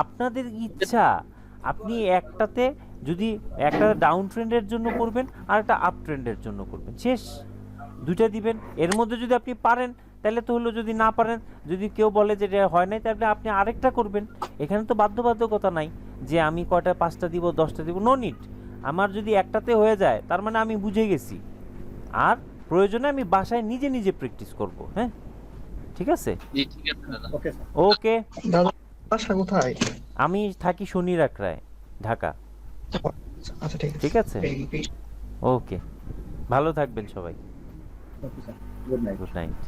আপনাদের ইচ্ছা। আপনি একটাতে যদি একটা ডাউন ট্রেন্ডের জন্য করবেন আর একটা আপ ট্রেন্ডের জন্য করবেন, শেষ। 2টা দিবেন। এর মধ্যে যদি আপনি পারেন তাহলে তো হলো, যদি না পারেন, যদি কেউ বলে যে এটা হয় নাই, তাহলে আপনি আরেকটা করবেন। এখানে তো বাধ্যবাধকতা নাই যে আমি কয়টা 5টা দিব 10টা দিব, নো নিড। আমার যদি একটাতে হয়ে যায় তার মানে আমি বুঝে গেছি, আর প্রয়োজনে আমি বাসায় নিজে নিজে প্র্যাকটিস করব। হ্যাঁ, ঠিক আছে? জি ঠিক আছে দাদা। Okay sir. ওকে। দাদা বাসা কোথায়? আমি থাকি শনির আকড়ায়, ঢাকা। আচ্ছা ঠিক আছে। ঠিক আছে, ওকে, ভালো থাকবেন সবাই। Okay sir, good night. Good night.